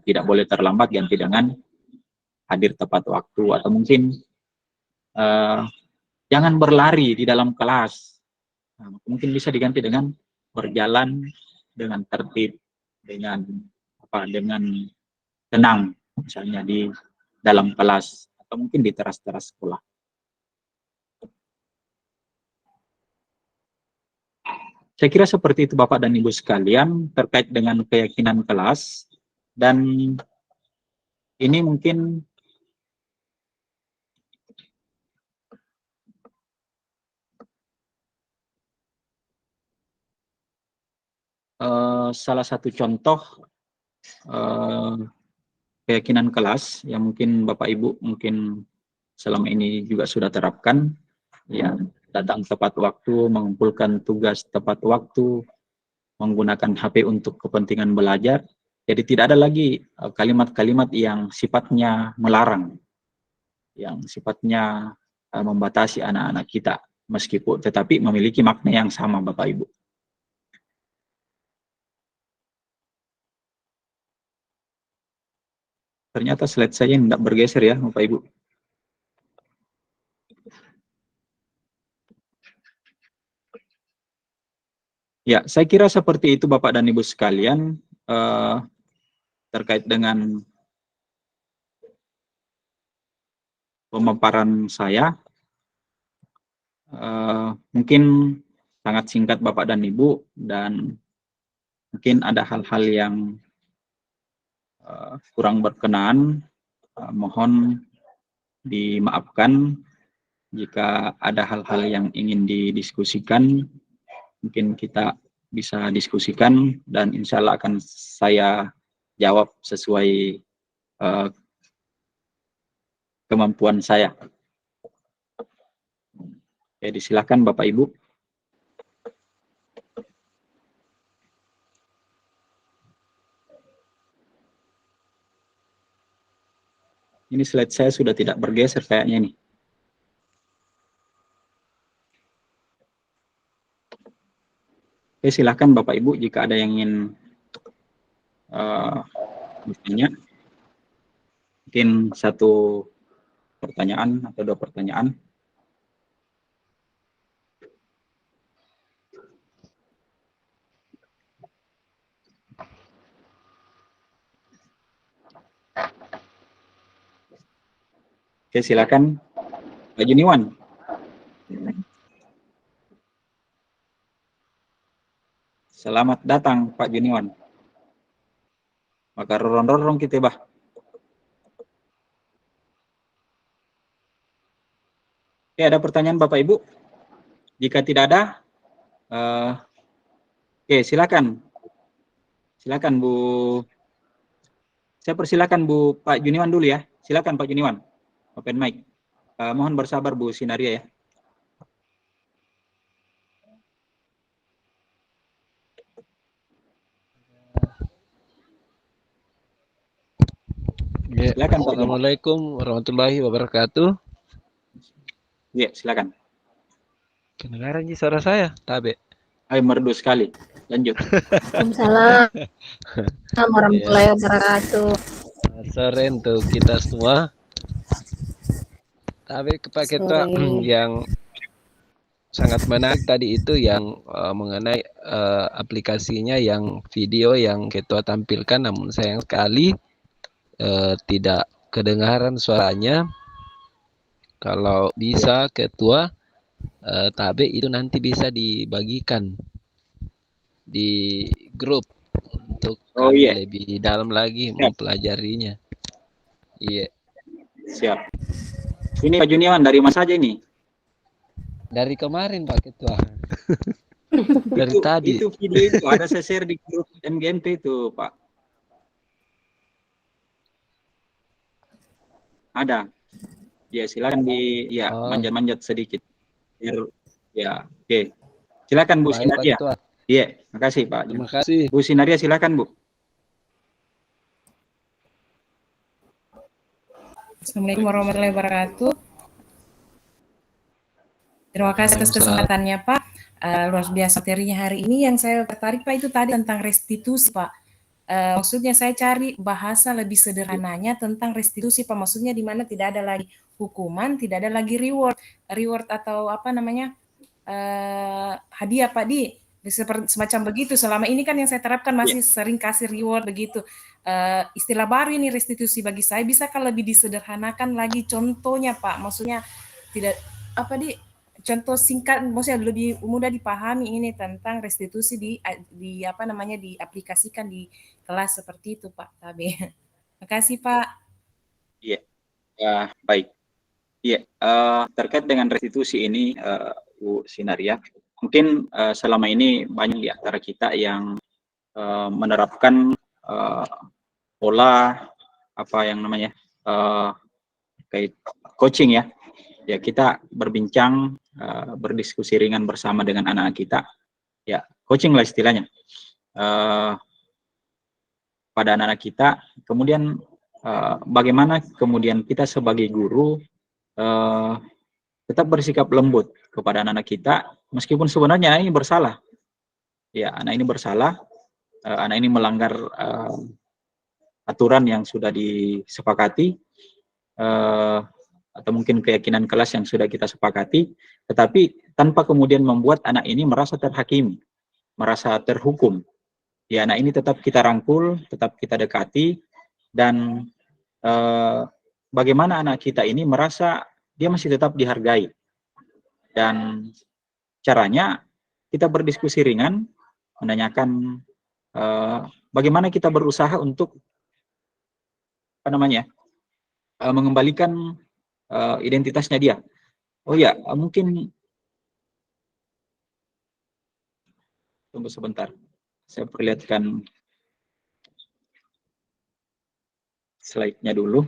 tidak boleh terlambat, ganti dengan hadir tepat waktu, atau mungkin jangan berlari di dalam kelas. Nah, mungkin bisa diganti dengan berjalan dengan tertib, dengan tenang, misalnya di dalam kelas atau mungkin di teras-teras sekolah. Saya kira seperti itu Bapak dan Ibu sekalian terkait dengan keyakinan kelas, dan ini mungkin salah satu contoh keyakinan kelas yang mungkin Bapak Ibu mungkin selama ini juga sudah terapkan, ya, datang tepat waktu, mengumpulkan tugas tepat waktu, menggunakan HP untuk kepentingan belajar. Jadi tidak ada lagi kalimat-kalimat yang sifatnya melarang, yang sifatnya membatasi anak-anak kita, meskipun tetapi memiliki makna yang sama Bapak Ibu. Ternyata slide saya tidak bergeser ya Bapak Ibu. Ya, saya kira seperti itu Bapak dan Ibu sekalian terkait dengan pemaparan saya. Mungkin sangat singkat Bapak dan Ibu, dan mungkin ada hal-hal yang kurang berkenan, mohon dimaafkan. Jika ada hal-hal yang ingin didiskusikan, mungkin kita bisa diskusikan, dan insya Allah akan saya jawab sesuai kemampuan saya. Jadi silakan Bapak Ibu. Ini slide saya sudah tidak bergeser kayaknya nih. Oke, silakan Bapak Ibu jika ada yang ingin bertanya. Mungkin satu pertanyaan atau dua pertanyaan. Oke, silakan Pak Juniwan. Selamat datang Pak Juniwan. Maka rorong-rorong kita bah. Oke, ada pertanyaan Bapak Ibu? Jika tidak ada, oke, silakan. Silakan Bu. Saya persilakan Bu Pak Juniwan dulu ya. Silakan Pak Juniwan. Open mic. Mohon bersabar Bu Sinaria ya. Ya, Silakan Pak. Assalamualaikum warahmatullahi wabarakatuh. Ya, silakan. Kedengaran ji suara saya, Tabe? Ayo merdu sekali. Lanjut. Waalaikumsalam warahmatullahi wabarakatuh. Sore untuk kita semua. Tabe kepada kita Sore. yang sangat menarik tadi itu yang mengenai aplikasinya yang video yang ketua tampilkan, namun sayang sekali tidak kedengaran suaranya. Kalau bisa ketua Tabe itu nanti bisa dibagikan di grup untuk kami lebih dalam lagi mempelajarinya. Iya. Siap. Ini Pak Juniwan dari Mas aja ini. Dari kemarin Pak Ketua. Dari tadi. Itu video itu ada saya share di grup MGMP itu Pak. Ada. Ya silakan manjat-manjat sedikit. Ya, oke. Silakan Bu Sinaria. Iya, makasih Pak. Terima kasih. Bu Sinaria silakan Bu. Assalamualaikum warahmatullahi wabarakatuh. Terima kasih atas kesempatannya Pak. Luar biasa materinya hari ini. Yang saya tertarik Pak itu tadi tentang restitusi Pak. Maksudnya saya cari bahasa lebih sederhananya tentang restitusi Pak. Maksudnya di mana tidak ada lagi hukuman, tidak ada lagi reward atau apa namanya hadiah Pak di semacam begitu. Selama ini kan yang saya terapkan masih sering kasih reward begitu. Istilah baru ini restitusi bagi saya bisakah lebih disederhanakan lagi contohnya Pak? Maksudnya tidak contoh singkat, maksudnya lebih mudah dipahami ini tentang restitusi di apa namanya diaplikasikan di kelas seperti itu Pak Tabe. Terima kasih Pak. Iya, baik. Iya, terkait dengan restitusi ini Bu Sinaria, mungkin selama ini banyak di antara kita yang menerapkan pola apa yang namanya kayak coaching ya. Ya kita berbincang, berdiskusi ringan bersama dengan anak-anak kita, ya coaching lah istilahnya pada anak-anak kita. Kemudian bagaimana kemudian kita sebagai guru tetap bersikap lembut kepada anak-anak kita, meskipun sebenarnya anak ini bersalah. Ya, anak ini bersalah, anak ini melanggar aturan yang sudah disepakati, atau mungkin keyakinan kelas yang sudah kita sepakati, tetapi tanpa kemudian membuat anak ini merasa terhakimi, merasa terhukum. Ya, anak ini tetap kita rangkul, tetap kita dekati, dan bagaimana anak kita ini merasa dia masih tetap dihargai. Dan caranya kita berdiskusi ringan, menanyakan bagaimana kita berusaha untuk mengembalikan identitasnya dia. Oh ya, mungkin tunggu sebentar, saya perlihatkan slide-nya dulu.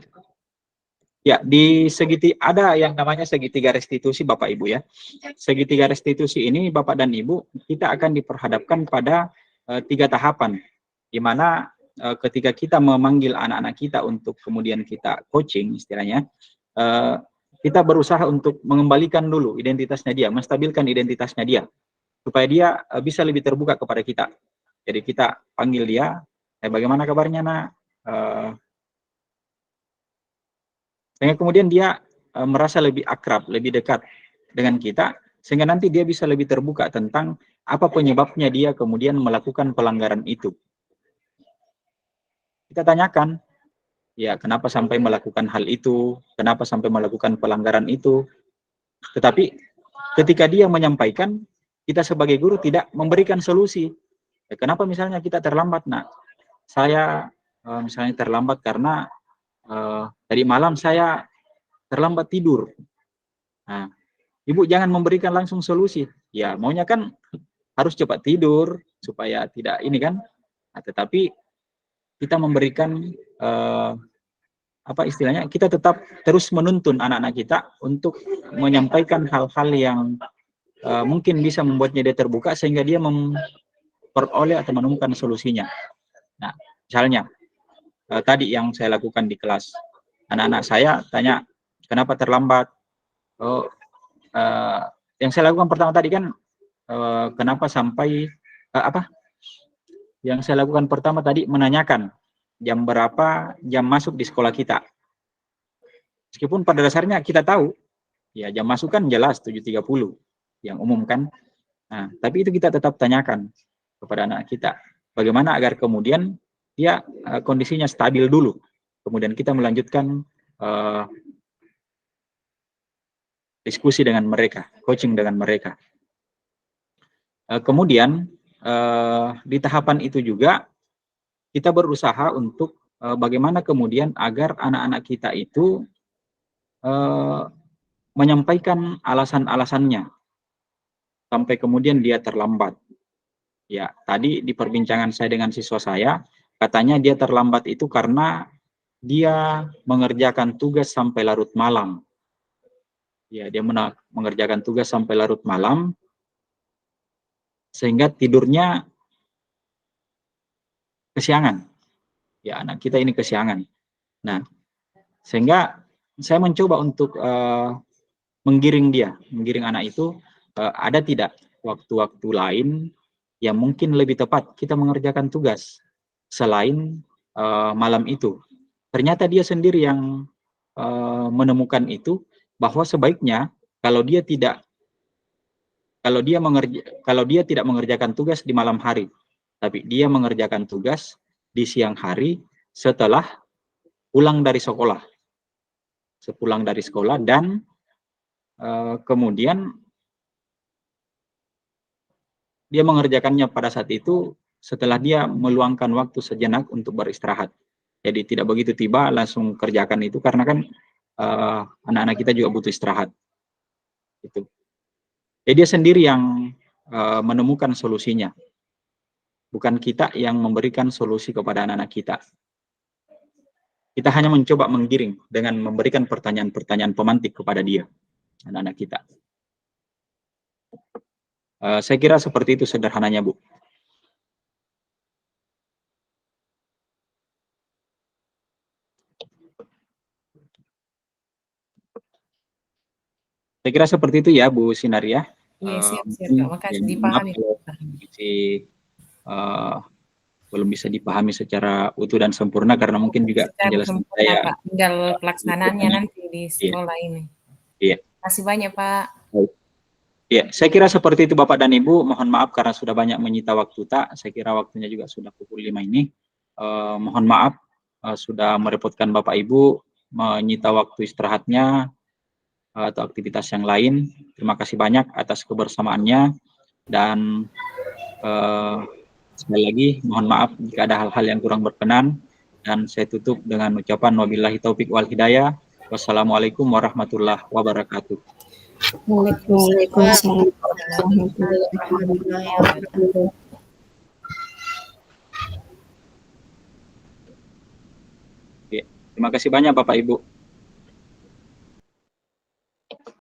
Ya, di ada yang namanya segitiga restitusi Bapak Ibu ya. Segitiga restitusi ini Bapak dan Ibu, kita akan diperhadapkan pada 3 tahapan, di mana ketika kita memanggil anak-anak kita untuk kemudian kita coaching istilahnya, kita berusaha untuk mengembalikan dulu identitasnya dia, menstabilkan identitasnya dia, supaya dia bisa lebih terbuka kepada kita. Jadi kita panggil dia, bagaimana kabarnya nak? Sehingga kemudian dia merasa lebih akrab, lebih dekat dengan kita, sehingga nanti dia bisa lebih terbuka tentang apa penyebabnya dia kemudian melakukan pelanggaran itu. Kita tanyakan, ya kenapa sampai melakukan hal itu, kenapa sampai melakukan pelanggaran itu. Tetapi ketika dia menyampaikan, kita sebagai guru tidak memberikan solusi. Kenapa misalnya kita terlambat, nak? Saya misalnya terlambat karena tadi malam saya terlambat tidur. Nah, ibu jangan memberikan langsung solusi. Ya, maunya kan harus cepat tidur supaya tidak ini kan. Nah, tetapi kita memberikan apa istilahnya? Kita tetap terus menuntun anak-anak kita untuk menyampaikan hal-hal yang mungkin bisa membuatnya dia terbuka sehingga dia memperoleh atau menemukan solusinya. Nah, misalnya tadi yang saya lakukan di kelas, anak-anak saya tanya kenapa terlambat. Yang saya lakukan pertama tadi kan kenapa sampai yang saya lakukan pertama tadi menanyakan jam berapa jam masuk di sekolah kita. Meskipun pada dasarnya kita tahu ya jam masuk kan jelas 7.30 yang umum kan. Nah, tapi itu kita tetap tanyakan kepada anak kita bagaimana agar kemudian dia kondisinya stabil dulu. Kemudian kita melanjutkan diskusi dengan mereka, coaching dengan mereka. Kemudian di tahapan itu juga kita berusaha untuk bagaimana kemudian agar anak-anak kita itu menyampaikan alasan-alasannya sampai kemudian dia terlambat. Ya, tadi di perbincangan saya dengan siswa saya, katanya dia terlambat itu karena dia mengerjakan tugas sampai larut malam. Ya, dia mengerjakan tugas sampai larut malam, sehingga tidurnya kesiangan. Ya, anak kita ini kesiangan. Nah, sehingga saya mencoba untuk menggiring anak itu, ada tidak waktu-waktu lain yang mungkin lebih tepat kita mengerjakan tugas selain malam itu. Ternyata dia sendiri yang menemukan itu, bahwa sebaiknya kalau dia tidak mengerjakan tugas di malam hari, tapi dia mengerjakan tugas di siang hari setelah pulang dari sekolah. Sepulang dari sekolah dan kemudian dia mengerjakannya pada saat itu setelah dia meluangkan waktu sejenak untuk beristirahat. Jadi tidak begitu tiba langsung kerjakan itu, karena kan anak-anak kita juga butuh istirahat. Itu. Jadi dia sendiri yang menemukan solusinya. Bukan kita yang memberikan solusi kepada anak-anak kita. Kita hanya mencoba menggiring dengan memberikan pertanyaan-pertanyaan pemantik kepada dia, anak-anak kita. Saya kira seperti itu sederhananya, Bu. Saya kira seperti itu ya, Bu Sinaria. Iya, siap. Terima kasih, dipahami. Belum bisa dipahami secara utuh dan sempurna karena mungkin juga penjelasan saya. Pak. Tinggal pelaksanaannya nanti di sekolah ini. Iya. Terima kasih banyak, Pak. Ya, saya kira seperti itu Bapak dan Ibu. Mohon maaf karena sudah banyak menyita waktu tak. Saya kira waktunya juga sudah pukul 5 ini. Mohon maaf sudah merepotkan Bapak Ibu, menyita waktu istirahatnya atau aktivitas yang lain. Terima kasih banyak atas kebersamaannya dan sekali lagi mohon maaf jika ada hal-hal yang kurang berkenan, dan saya tutup dengan ucapan wabillahi taufik wal hidayah. Wassalamualaikum warahmatullahi wabarakatuh. Waalaikumsalam warahmatullahi wabarakatuh. Terima kasih banyak Bapak Ibu.